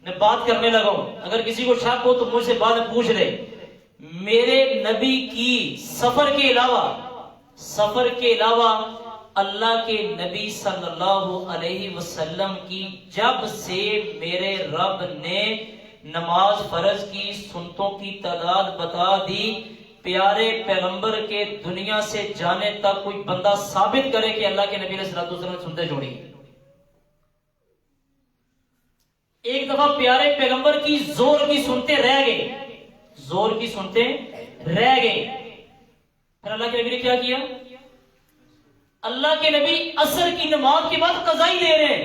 میں بات کرنے لگا ہوں، اگر کسی کو شک ہو تو مجھ سے بعد میں پوچھ لے. میرے نبی کی سفر کے علاوہ اللہ کے نبی صلی اللہ علیہ وسلم کی جب سے میرے رب نے نماز فرض کی سنتوں کی تعداد بتا دی، پیارے پیغمبر کے دنیا سے جانے تک کوئی بندہ ثابت کرے کہ اللہ کے نبی علیہ الصلوۃ والسلام سنتے چھوڑی. ایک دفعہ پیارے پیغمبر کی زور کی سنتے رہ گئے. پھر اللہ کے نبی نے کیا کیا؟ اللہ کے نبی عصر کی نماز کے بعد قضائی دے رہے ہیں.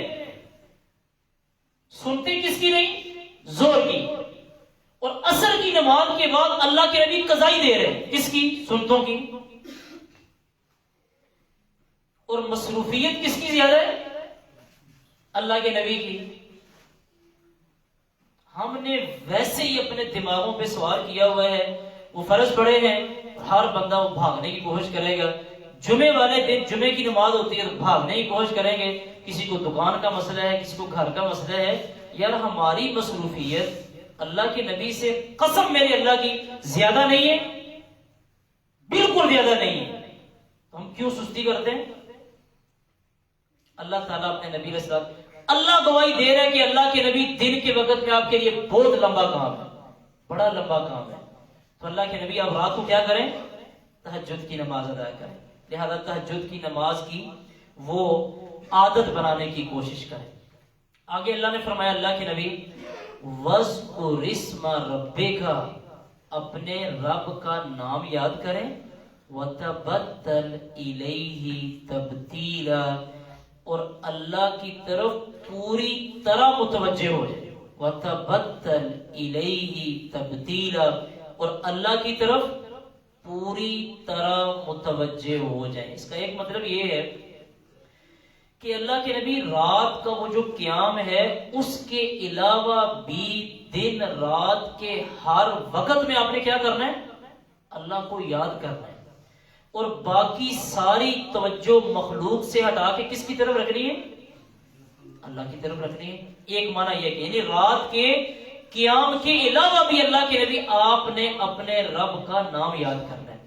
سنتے کس کی نہیں؟ زور کی. اور عصر کی نماز کے بعد اللہ کے نبی قضائی دے رہے ہیں. کس کی؟ سنتوں کی. اور مصروفیت کس کی زیادہ ہے؟ اللہ کے نبی کی. ہم نے ویسے ہی اپنے دماغوں پہ سوار کیا ہوا ہے، وہ فرض پڑے ہیں، ہر بندہ وہ بھاگنے کی کوشش کرے گا. جمعے والے دن جمعے کی نماز ہوتی ہے تو بھاگنے کی کوشش کریں گے. کسی کو دکان کا مسئلہ ہے، کسی کو گھر کا مسئلہ ہے. یار ہماری مصروفیت اللہ کے نبی سے قسم میرے اللہ کی زیادہ نہیں ہے، بالکل زیادہ نہیں ہے. تو ہم کیوں سستی کرتے ہیں؟ اللہ تعالیٰ اپنے نبی علیہ السلام، اللہ گواہی دے رہا ہے کہ اللہ کے نبی دن کے وقت میں آپ کے لیے بہت لمبا کام ہے، بڑا لمبا کام ہے. تو اللہ کے نبی آپ رات کو کیا کریں؟ تہجد کی نماز ادا کریں. لہذا تہجد کی نماز کی وہ عادت بنانے کی کوشش کریں. آگے اللہ نے فرمایا اللہ کے نبی وَاذْكُرِ اسْمَ رَبِّكَ، اپنے رب کا نام یاد کریں. وَتَبَتَّلْ إِلَيْهِ تَبْتِيلًا، اور اللہ کی طرف پوری طرح متوجہ ہو جائے. وَتَبَتَّلْ إِلَيْهِ تَبْتِيلًا، اور اللہ کی طرف پوری طرح متوجہ ہو جائیں. اس کا ایک مطلب یہ ہے کہ اللہ کے نبی رات کا وہ جو قیام ہے اس کے علاوہ بھی دن رات کے ہر وقت میں آپ نے کیا کرنا ہے؟ اللہ کو یاد کرنا ہے. اور باقی ساری توجہ مخلوق سے ہٹا کے کس کی طرف رکھنی ہے؟ اللہ کی طرف رکھنی ہے. ایک معنی یہ کہ یعنی رات کے قیام کے علاوہ بھی اللہ کے نبی آپ نے اپنے رب کا نام یاد کرنا ہے.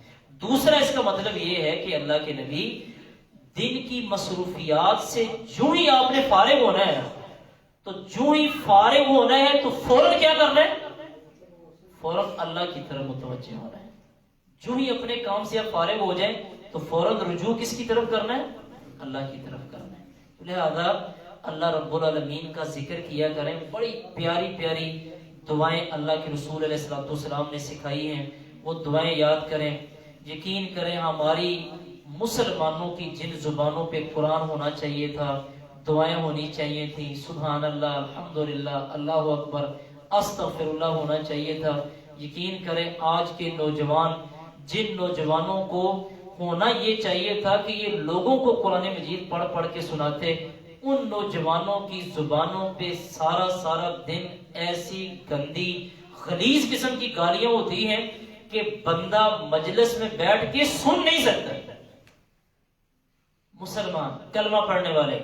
دوسرا اس کا مطلب یہ ہے کہ اللہ کے نبی دن کی مصروفیات سے جو ہی آپ نے فارغ ہونا ہے، تو جو ہی فارغ ہونا ہے تو فوراً کیا کرنا ہے؟ فوراً اللہ کی طرف متوجہ ہونا ہے. جو ہی اپنے کام سے آپ فارغ ہو جائیں تو فوراً رجوع کس کی طرف کرنا ہے؟ اللہ کی طرف کرنا ہے. لہذا اللہ رب العالمین کا ذکر کیا کریں. بڑی پیاری پیاری دعائیں اللہ کے رسول علیہ الصلوۃ والسلام نے سکھائی ہیں، وہ دعائیں یاد کریں. یقین کریں ہماری مسلمانوں کی جن زبانوں پہ قرآن ہونا چاہیے تھا، دعائیں ہونی چاہیے تھی، سبحان اللہ، الحمدللہ، اللہ اکبر، استغفر اللہ ہونا چاہیے تھا. یقین کریں آج کے نوجوان، جن نوجوانوں کو ہونا یہ چاہیے تھا کہ یہ لوگوں کو قرآن مجید پڑھ پڑھ کے سناتے، ان نوجوانوں کی زبانوں پہ سارا دن ایسی گندی غلیظ قسم کی گالیاں ہوتی ہیں کہ بندہ مجلس میں بیٹھ کے سن نہیں سکتا. مسلمان کلمہ پڑھنے والے،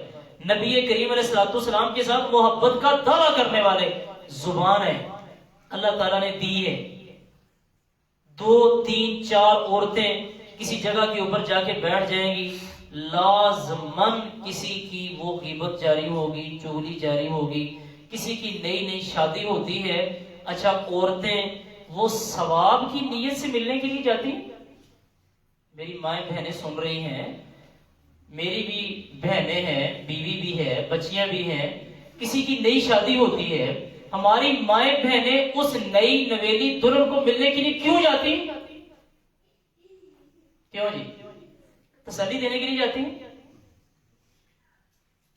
نبی کریم علیہ الصلوۃ والسلام کے ساتھ محبت کا دعویٰ کرنے والے، زبان ہے اللہ تعالیٰ نے دی ہے. 2 3 4 عورتیں کسی جگہ کے اوپر جا کے بیٹھ جائیں گی، لازماً کسی کی وہ غیبت جاری ہوگی، چغلی جاری ہوگی. کسی کی نئی شادی ہوتی ہے، اچھا عورتیں وہ ثواب کی نیت سے ملنے کے لیے جاتی ہیں. میری مائیں بہنیں سن رہی ہیں، میری بھی بہنیں ہیں، بیوی بھی ہے، بچیاں بھی ہیں. کسی کی نئی شادی ہوتی ہے، ہماری مائیں بہنیں اس نئی نویلی دلہن کو ملنے کے لیے کیوں جاتی؟ کیوں جی؟ تسلی دینے کے لیے جاتی ہیں؟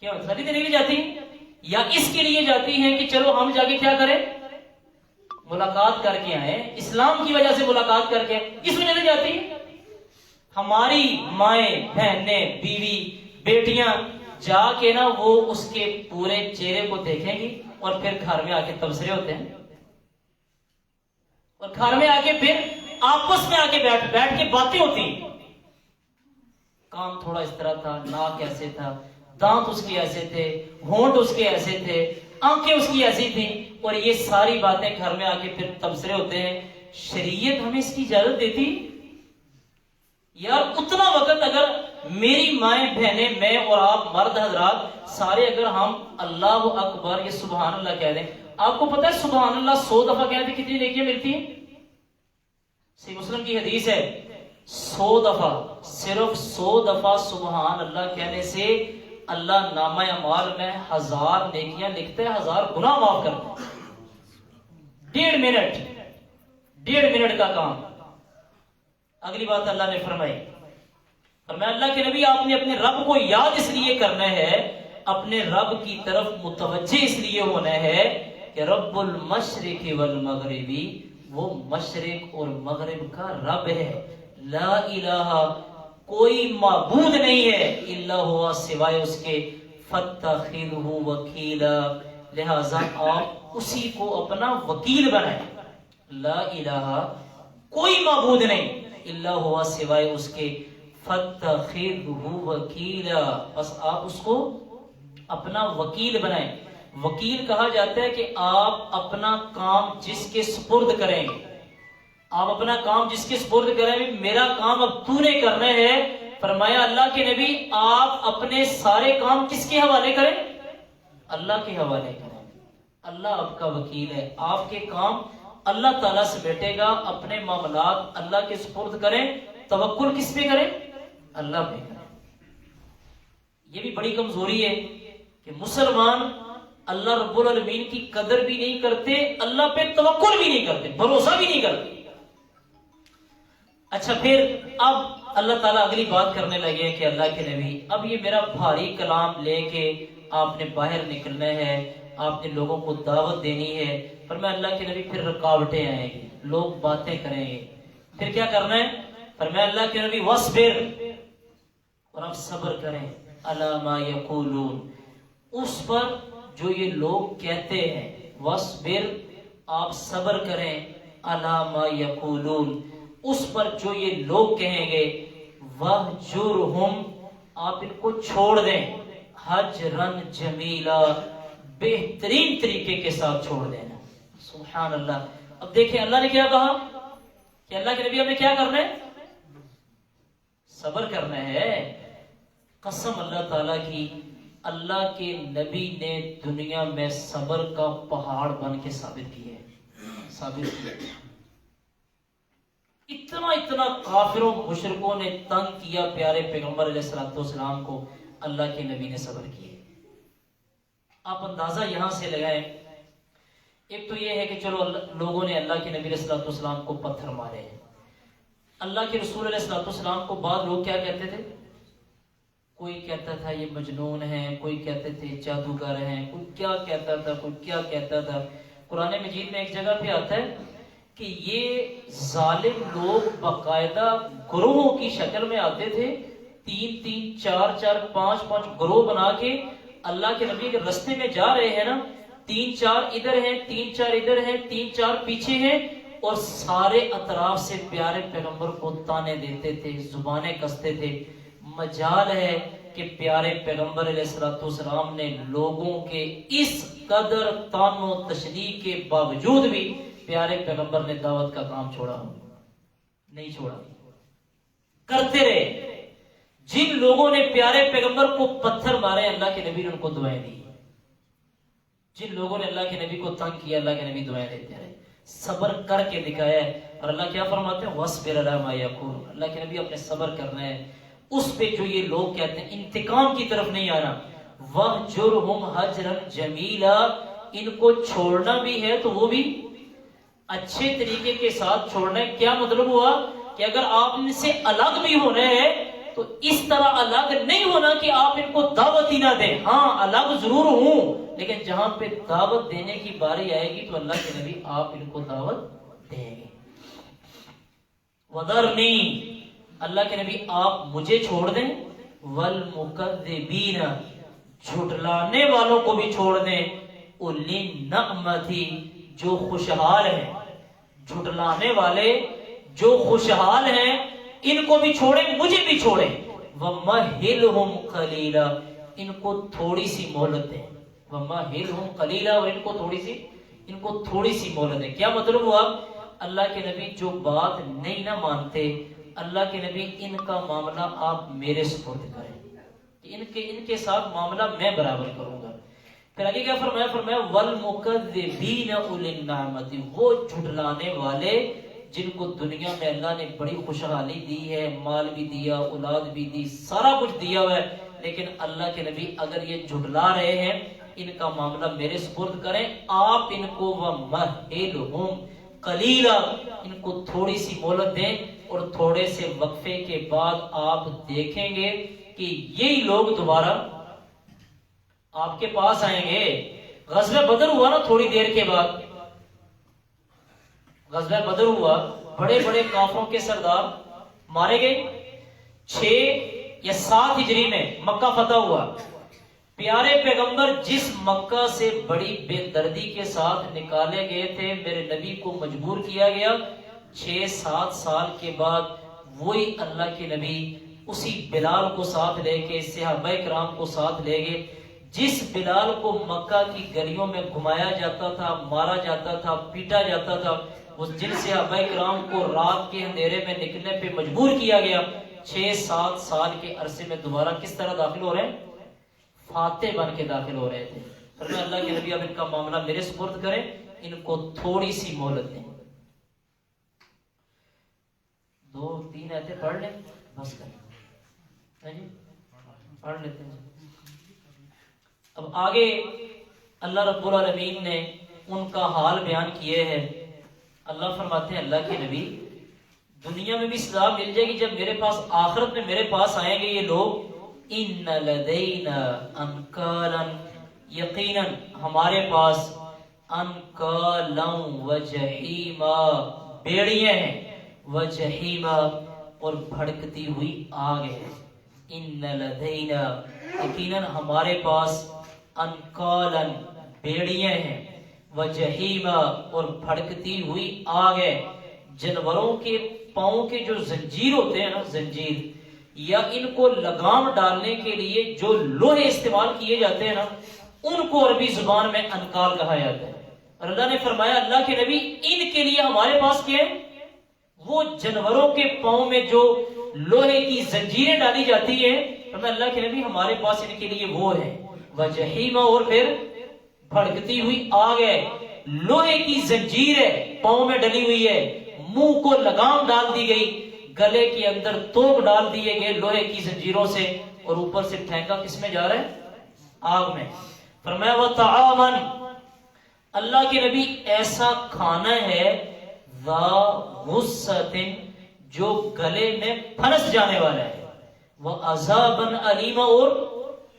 کیوں تسلی دینے کے لیے جاتی ہیں؟ یا اس کے لیے جاتی ہیں کہ چلو ہم جا کے کیا کریں؟ ملاقات کر کے آئیں، اسلام کی وجہ سے ملاقات کر کے، اس وجہ سے جاتی ہیں. ہماری مائیں بہنیں بیوی بیٹیاں جا کے نا وہ اس کے پورے چہرے کو دیکھیں گی، اور پھر گھر میں آ کے تبصرے ہوتے ہیں، اور گھر میں آ کے پھر آپس میں آ کے بیٹھ کے باتیں ہوتی ہیں، کام تھوڑا اس طرح تھا، ناک ایسے تھا، دانت اس کے ایسے تھے، ہونٹ اس کے ایسے تھے، آنکھیں اس کی ایسی تھیں، اور یہ ساری باتیں گھر میں آ کے پھر تبصرے ہوتے ہیں۔ شریعت ہمیں اس کی اجازت دیتی؟ یار اتنا وقت اگر میری مائیں بہنیں، میں اور آپ مرد حضرات سارے اگر ہم اللہ اکبر، یہ سبحان اللہ کہہ دیں، آپ کو پتہ ہے سبحان اللہ 100 دفعہ کہتے کتنی نیکیاں ملتی ہیں؟ صحیح مسلم کی حدیث ہے، 100 دفعہ، صرف 100 دفعہ سبحان اللہ کہنے سے اللہ نامہ اعمال میں 1000 نیکیاں لکھتے ہیں، 1000 گناہ معاف کرتے ہیں۔ 1.5 منٹ کا کام۔ اگلی بات اللہ نے فرمائی، اللہ کے نبی آپ نے اپنے رب کو یاد اس لیے کرنا ہے، اپنے رب کی طرف متوجہ اس لیے ہونا ہے کہ رب المشرق والمغربی، وہ مشرق اور مغرب کا رب ہے، لا الہ، کوئی معبود نہیں ہے، الا ہوا، سوائے اس کے، فاتخذہ وکیلا، لہذا آپ اسی کو اپنا وکیل بنائیں، لا الہ، کوئی معبود نہیں، الا ہوا، سوائے اس کے، فاتخذہ وکیلا، بس آپ اس کو اپنا وکیل بنائیں۔ وکیل کہا جاتا ہے کہ آپ اپنا کام جس کے سپرد کریں گے، آپ اپنا کام جس کے سپرد کریں گے، میرا کام اب تو نے کرنا ہے، فرمایا اللہ کے نبی آپ اپنے سارے کام کس کے حوالے کریں؟ اللہ کے حوالے کریں، اللہ آپ کا وکیل ہے، آپ کے کام اللہ تعالیٰ سے بیٹھے گا، اپنے معاملات اللہ کے سپرد کریں، توکل کس پہ کریں؟ اللہ پہ کریں۔ یہ بھی بڑی کمزوری ہے کہ مسلمان اللہ رب العالمین کی قدر بھی نہیں کرتے، اللہ پہ توکل بھی نہیں کرتے، بھروسہ بھی نہیں کرتے۔ اچھا پھر اب اللہ تعالیٰ اگلی بات کرنے لگے کہ اللہ کے نبی اب یہ میرا بھاری کلام لے کے آپ نے باہر نکلنا ہے، آپ نے لوگوں کو دعوت دینی ہے، فرمایا اللہ کے نبی پھر رکاوٹیں آئیں گی، لوگ باتیں کریں گے، پھر کیا کرنا ہے؟ فرمایا اللہ کے نبی وَاصْبِرْ، اور آپ صبر کریں، عَلَىٰ مَا يَقُولُونَ، اس پر جو یہ لوگ کہتے ہیں، وَاصْبِرْ، آپ صبر کریں، عَلَىٰ مَا يَقُولُونَ، اس پر جو یہ لوگ کہیں گے، وَاهْجُرْهُمْ، آپ ان کو چھوڑ دیں، حجرن جمیلا، بہترین طریقے کے ساتھ چھوڑ دینا۔ سبحان اللہ۔ اب دیکھیں اللہ نے کیا کہا کہ اللہ کے نبی ہمیں کیا کرنا ہے؟ صبر کرنا ہے۔ قسم اللہ تعالیٰ کی، اللہ کے نبی نے دنیا میں صبر کا پہاڑ بن کے ثابت کیا ہے، اتنا کافروں مشرکوں نے تنگ کیا پیارے پیغمبر علیہ الصلوۃ والسلام کو، اللہ کے نبی نے صبر کیا۔ آپ اندازہ یہاں سے لگائیں، ایک تو یہ ہے کہ چلو لوگوں نے اللہ کے نبی علیہ الصلوۃ والسلام کو پتھر مارے ہیں، اللہ کے رسول علیہ الصلوۃ والسلام کو بعد لوگ کیا کہتے تھے؟ کوئی کہتا تھا یہ مجنون ہیں، کوئی کہتے تھے جادوگر ہیں، کوئی کیا کہتا تھا، کوئی کیا کہتا تھا۔ قرآن مجید میں ایک جگہ پہ آتا ہے کہ یہ ظالم لوگ باقاعدہ گروہوں کی شکل میں آتے تھے، 3 4 5 گروہ بنا کے اللہ کے نبی کے رستے میں جا رہے ہیں نا، 3 4 ادھر ہیں، 3 4 ادھر ہیں، 3 4 پیچھے ہیں، اور سارے اطراف سے پیارے پیغمبر کو تانے دیتے تھے، زبانیں کستے تھے۔ مجال ہے کہ پیارے پیغمبر علیہ الصلوۃ والسلام نے لوگوں کے اس قدر تان و تشنیع کے باوجود بھی پیارے پیغمبر نے دعوت کا کام چھوڑا نہیں، چھوڑا، کرتے رہے۔ جن لوگوں نے پیارے پیغمبر کو پتھر مارے، اللہ کے نبی نے ان کو دعائیں دی، جن لوگوں نے اللہ کے نبی کو تنگ کیا، اللہ کے نبی دعائیں دیتے رہے، صبر کر کے دکھایا ہے۔ اور اللہ کیا فرماتے ہیں؟ وَاصْبِرْ عَلَىٰ مَا يَقُولُونَ، اللہ کے نبی اپنے صبر کرنا ہے اس پہ جو یہ لوگ کہتے ہیں، انتقام کی طرف نہیں آنا۔ وَاهْجُرْهُمْ هَجْرًا جَمِيلًا، ان کو چھوڑنا بھی ہے تو وہ بھی اچھے طریقے کے ساتھ چھوڑنا ہے۔ کیا مطلب ہوا کہ اگر آپ ان سے الگ بھی ہونا ہے تو اس طرح الگ نہیں ہونا کہ آپ ان کو دعوت ہی نہ دیں، ہاں الگ ضرور ہوں، لیکن جہاں پہ دعوت دینے کی باری آئے گی تو اللہ کے نبی آپ ان کو دعوت دیں گے۔ وَذَرْنِي، اللہ کے نبی آپ مجھے چھوڑ دیں، وَالْمُكَذِّبِينَ، جھٹلانے والوں کو بھی چھوڑ دیں، اولی نعمتی جو خوشحال ہیں، جھٹلانے والے جو خوشحال ہیں ان کو بھی چھوڑیں، مجھے بھی چھوڑیں، وَمَهِّلْهُمْ قَلِيلًا ان کو تھوڑی سی مہلت دیں، وَمَهِّلْهُمْ قَلِيلًا اور ان کو تھوڑی سی مہلت دیں۔ کیا مطلب ہوا؟ اللہ کے نبی جو بات نہیں نہ مانتے، اللہ کے نبی ان کا معاملہ آپ میرے سپرد کریں، ان کے ساتھ معاملہ میں برابر کروں گا۔ پھر آگے کیا فرمایا وَالْمُكَذِّبِينَ أُولِي النَّعْمَةِ وہ جھٹلانے والے جن کو دنیا میں اللہ نے بڑی خوشحالی دی ہے، مال بھی دیا، اولاد بھی دی، سارا کچھ دیا ہوا ہے، لیکن اللہ کے نبی اگر یہ جھٹلا رہے ہیں ان کا معاملہ میرے سپرد کریں، آپ ان کو وَمَهِّلْهُمْ قَلِيلًا ان کو تھوڑی سی مہلت دیں، اور تھوڑے سے وقفے کے بعد آپ دیکھیں گے کہ یہی لوگ دوبارہ آپ کے پاس آئیں گے۔ غزوہ بدر ہوا نا، تھوڑی دیر کے بعد غزوہ بدر ہوا، بڑے بڑے کافروں کے سردار مارے گئے۔ 6 یا 7 ہجری میں مکہ فتح ہوا۔ پیارے پیغمبر جس مکہ سے بڑی بے دردی کے ساتھ نکالے گئے تھے، میرے نبی کو مجبور کیا گیا، 6-7 سال کے بعد وہی اللہ کے نبی اسی بلال کو ساتھ لے کے، صحابہ کرام کو ساتھ لے گئے، جس بلال کو مکہ کی گلیوں میں گھمایا جاتا تھا، مارا جاتا تھا، پیٹا جاتا تھا، جن صحابہ کرام کو رات کے اندھیرے میں نکلنے پہ مجبور کیا گیا، 6-7 سال کے عرصے میں دوبارہ کس طرح داخل ہو رہے ہیں؟ فاتح بن کے داخل ہو رہے تھے۔ فرمایا اللہ کے نبی اب ان کا معاملہ میرے سپرد کریں، ان کو تھوڑی سی مہلت دیں۔ 2-3 آیتیں پڑھ لیں بس کریں، پڑھ لیتے ہیں۔ اب آگے اللہ رب العالمین نے ان کا حال بیان کیے ہیں۔ اللہ فرماتے ہیں اللہ کے نبی دنیا میں بھی سزا مل جائے گی، جب میرے پاس آخرت میں میرے پاس آئیں گے یہ لوگ، ان لدینا انکالا یقیناً ہمارے پاس انکالا وجحیما بیڑیاں ہیں، وجحیما اور بھڑکتی ہوئی آگ ہے۔ ان لدینا یقیناً ہمارے پاس انکالا بیڑیاں ہیں، وجحیما اور بھڑکتی ہوئی آگ ہے۔ جانوروں کے پاؤں کے جو زنجیر ہوتے ہیں نا، زنجیر یا ان کو لگام ڈالنے کے لیے جو لوہے استعمال کیے جاتے ہیں نا، ان کو عربی زبان میں انکال کہا جاتا ہے۔ اور اللہ نے فرمایا اللہ کے نبی ان کے لیے ہمارے پاس کیا ہے؟ وہ جانوروں کے پاؤں میں جو لوہے کی زنجیریں ڈالی جاتی ہیں، فرمایا اللہ کے نبی ہمارے پاس ان کے لیے وہ ہے، وجحیما اور پھر بھڑکتی ہوئی آگ ہے، لوہے کی زنجیر ہے، پاؤں میں ڈلی ہوئی ہے، منہ کو لگام ڈال دی گئی، گلے کے اندر توق ڈال دیے گئے لوہے کی زنجیروں سے، اور اوپر سے پھینکا کس میں جا رہا ہے؟ آگ میں۔ فرمایا وَطَعَامًا اللہ کے نبی ایسا کھانا ہے ذا غصۃ جو گلے میں پھنس جانے والا ہے، وَعَذَابًا عَلِيمًا اور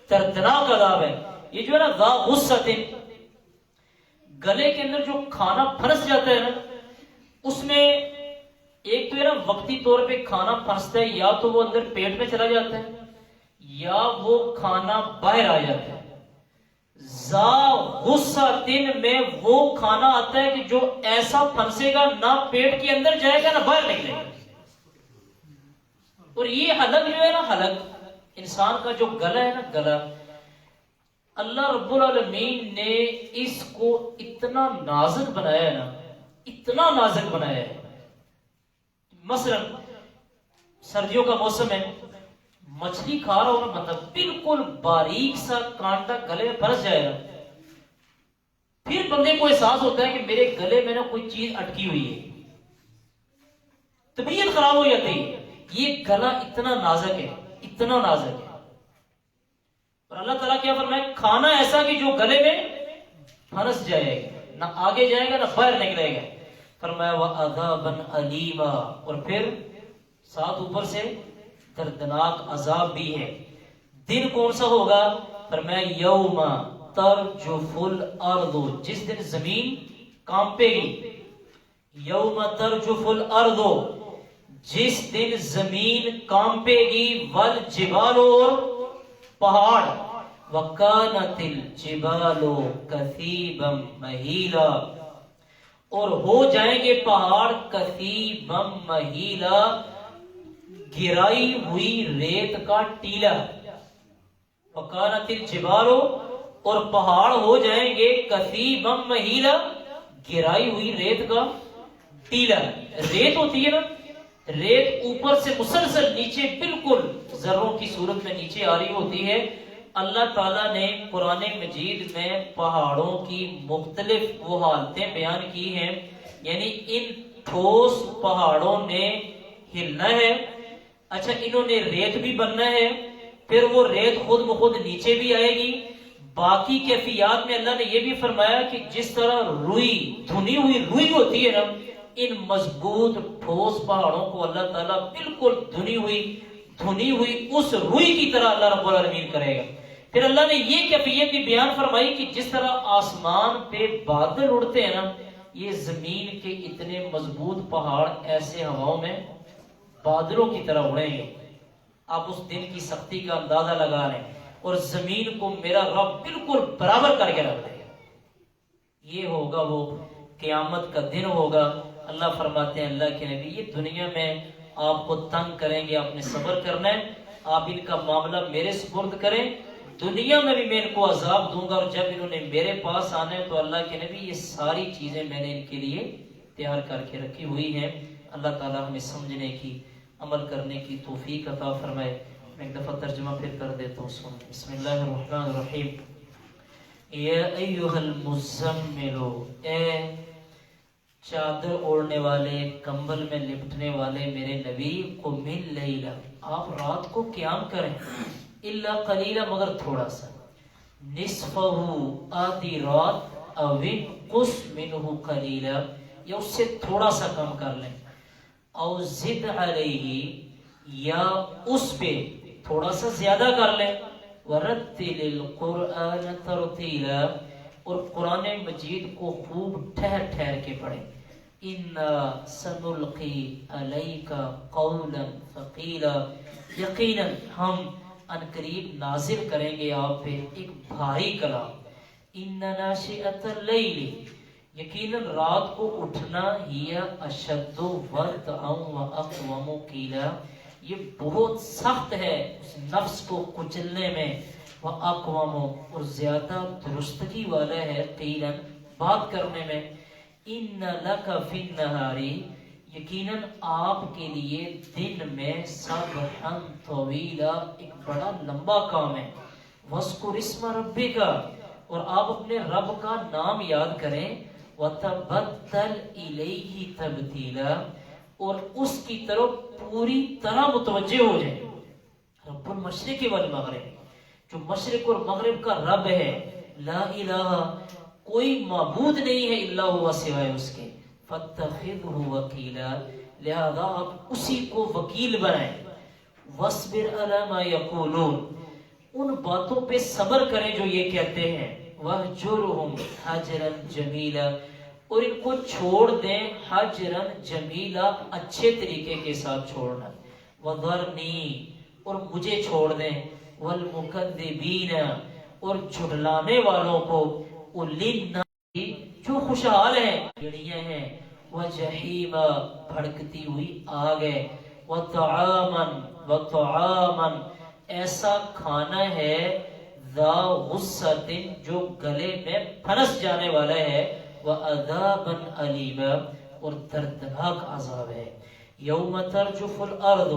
دردناک عذاب ہے۔ یہ جو ہے نا ذا غصۃ، گلے کے اندر جو کھانا پھنس جاتا ہے نا، اس میں ایک تو ہے نا وقتی طور پہ کھانا پھنستا ہے، یا تو وہ اندر پیٹ میں چلا جاتا ہے یا وہ کھانا باہر آ جاتا ہے۔ ذا غصۃ میں وہ کھانا آتا ہے کہ جو ایسا پھنسے گا نہ پیٹ کے اندر جائے گا نہ باہر نکلے گا۔ اور یہ حلق جو ہے نا، حلق انسان کا جو گلا ہے نا، گلا، اللہ رب العالمین نے اس کو اتنا نازک بنایا ہے نا، اتنا نازک بنایا ہے۔ مثلا سردیوں کا موسم ہے، مچھلی کھا رہا ہو نا بندہ، بالکل باریک سا کانٹا گلے میں پھنس جائے گا، پھر بندے کو احساس ہوتا ہے کہ میرے گلے میں نا کوئی چیز اٹکی ہوئی ہے، طبیعت خراب ہو جاتی ہے۔ یہ گلا اتنا نازک ہے، اتنا نازک ہے۔ اور اللہ تعالیٰ کیا فرمائے؟ کھانا ایسا کہ جو گلے میں پھنس جائے گا، نہ آگے جائے گا نہ باہر نکلے گا۔ فرمایا وَعَذَابًا عَلِيمًا اور پھر ساتھ اوپر سے دردناک عذاب بھی ہے۔ دن کون سا ہوگا؟ فرمایا یوم ترجف الارض، جس دن زمین کانپے گی، یوم ترجف الارض جس دن زمین کانپے گی، والجبال اور پہاڑ، وَكَانَتِ الْجِبَالُ كَثِيبًا مَهِيلًا، اور ہو جائیں گے پہاڑ کثیبًا مہیلا، گرائی ہوئی ریت کا ٹیلا. وَكَانَتِ الْجِبَالُ، اور پہاڑ ہو جائیں گے کثیبًا مہیلا، گرائی ہوئی ریت کا ٹیلا. ریت ہوتی ہے نا، ریت اوپر سے مسلسل نیچے بالکل ذروں کی صورت میں نیچے آ رہی ہوتی ہے. اللہ تعالیٰ نے قرآن مجید میں پہاڑوں کی مختلف وہ حالتیں بیان کی ہیں، یعنی ان ٹھوس پہاڑوں نے ہلنا ہے. اچھا، انہوں نے ریت بھی بننا ہے، پھر وہ ریت خود بخود نیچے بھی آئے گی. باقی کیفیات میں اللہ نے یہ بھی فرمایا کہ جس طرح روئی، دھنی ہوئی روئی ہوتی ہے نا، ان مضبوط ٹھوس پہاڑوں کو اللہ تعالیٰ بالکل دھنی ہوئی اس روئی کی طرح اللہ رب العالمین کرے گا. پھر اللہ نے یہ کیفیت بھی بیان فرمائی کہ جس طرح آسمان پہ بادل اڑتے ہیں نا، یہ زمین کے اتنے مضبوط پہاڑ ایسے ہواؤں میں بادلوں کی طرح اڑیں گے. آپ اس دن کی سختی کا اندازہ لگا لیں، اور زمین کو میرا رب بالکل برابر کر کے رکھ دے گا. یہ ہوگا وہ قیامت کا دن ہوگا. اللہ فرماتے ہیں اللہ کے نبی، یہ دنیا میں آپ کو تنگ کریں گے، آپ نے صبر کرنا ہے، آپ ان کا معاملہ میرے سپرد کریں، دنیا میں بھی میں ان کو عذاب دوں گا، اور جب انہوں نے میرے پاس آنا ہے تو اللہ کے نبی یہ ساری چیزیں میں نے ان کے لیے تیار کر کے رکھی ہوئی ہیں. اللہ تعالیٰ ہمیں سمجھنے کی، عمل کرنے کی توفیق عطا فرمائے. میں ایک دفعہ ترجمہ پھر کر دیتا ہوں. سن بسم اللہ الرحمن الرحیم. یا ایھا المزمل، اے چادر اوڑھنے والے، کمبل میں لپٹنے والے میرے نبی، قم اللیل، آپ رات کو قیام کریں، الا قلیلا، مگر تھوڑا سا، نصفہ، آدھی رات، او انقص منہ قلیلا، یا اس سے تھوڑا سا کم کر لیں، او زد علیہ، یا اس پہ تھوڑا سا زیادہ کر لیں، ورتل القرآن ترتیلا، اور قرآن مجید کو خوب ٹھہر ٹھہر کے پڑھیں. انا سنلقی علیک قولا ثقیلا، یقیناً ہم ان قریب نازل کریں گے آپ پہ ایک بھاری کلام. ان ناشئۃ اللیل، یقیناً رات کو اٹھنا، ہی اشد وطئا واقوم قیلا، یہ بہت سخت ہے اس نفس کو کچلنے میں، واقوم، اور زیادہ درستگی والا ہے، قیلا، بات کرنے میں. ان لک فی النہار، یقیناً آپ کے لیے دن میں سبحا طویلا، ایک بڑا لمبا کام ہے. واذکر اسم ربک، اور آپ اپنے رب کا نام یاد کریں. وتبتل الیہ تبتیلا، اور اس کی طرف پوری طرح متوجہ ہو جائیں. رب المشرق والمغرب، جو مشرق اور مغرب کا رب ہے، لا الہ، کوئی معبود نہیں ہے الا ہوا، سوائے اس کے. فاتخذہ وکیلا، لہذا آپ اسی کو وکیل بنائیں. واصبر علی ما یقولون، ان باتوں پہ صبر کریں جو یہ کہتے ہیں. وہجرہم حجرا جمیلا، اور ان کو چھوڑ دیں حجرا جمیلا، اچھے طریقے کے ساتھ چھوڑنا. وذرنی، اور مجھے چھوڑ دیں. والمکذبین، اور جھٹلانے والوں کو. اولی النار، جو خوشحال ہیں، گڑیاں ہیں. وجحیم، بھڑکتی ہوئی آگ ہے. وطعاما، ایسا کھانا ہے، ذا غصۃ، جو گلے میں پھنس جانے والا ہے. وعذابا علیما، اور دردناک عذاب ہے. یوم ترجف الارض،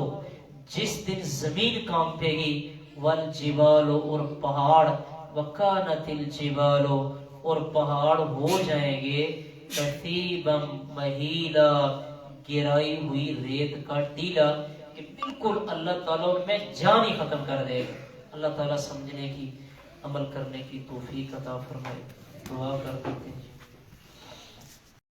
جس دن زمین کانپے گی. والجبال، اور پہاڑ. وکانت الجبال، اور پہاڑ ہو جائیں گے. کثیبا مہیلا، گرائی ہوئی ریت کا ٹیلا، کہ بالکل اللہ تعالیٰ ان میں جان ہی ختم کر دے گا. اللہ تعالیٰ سمجھنے کی، عمل کرنے کی توفیق عطا فرمائے. دعا کر دیتے ہیں.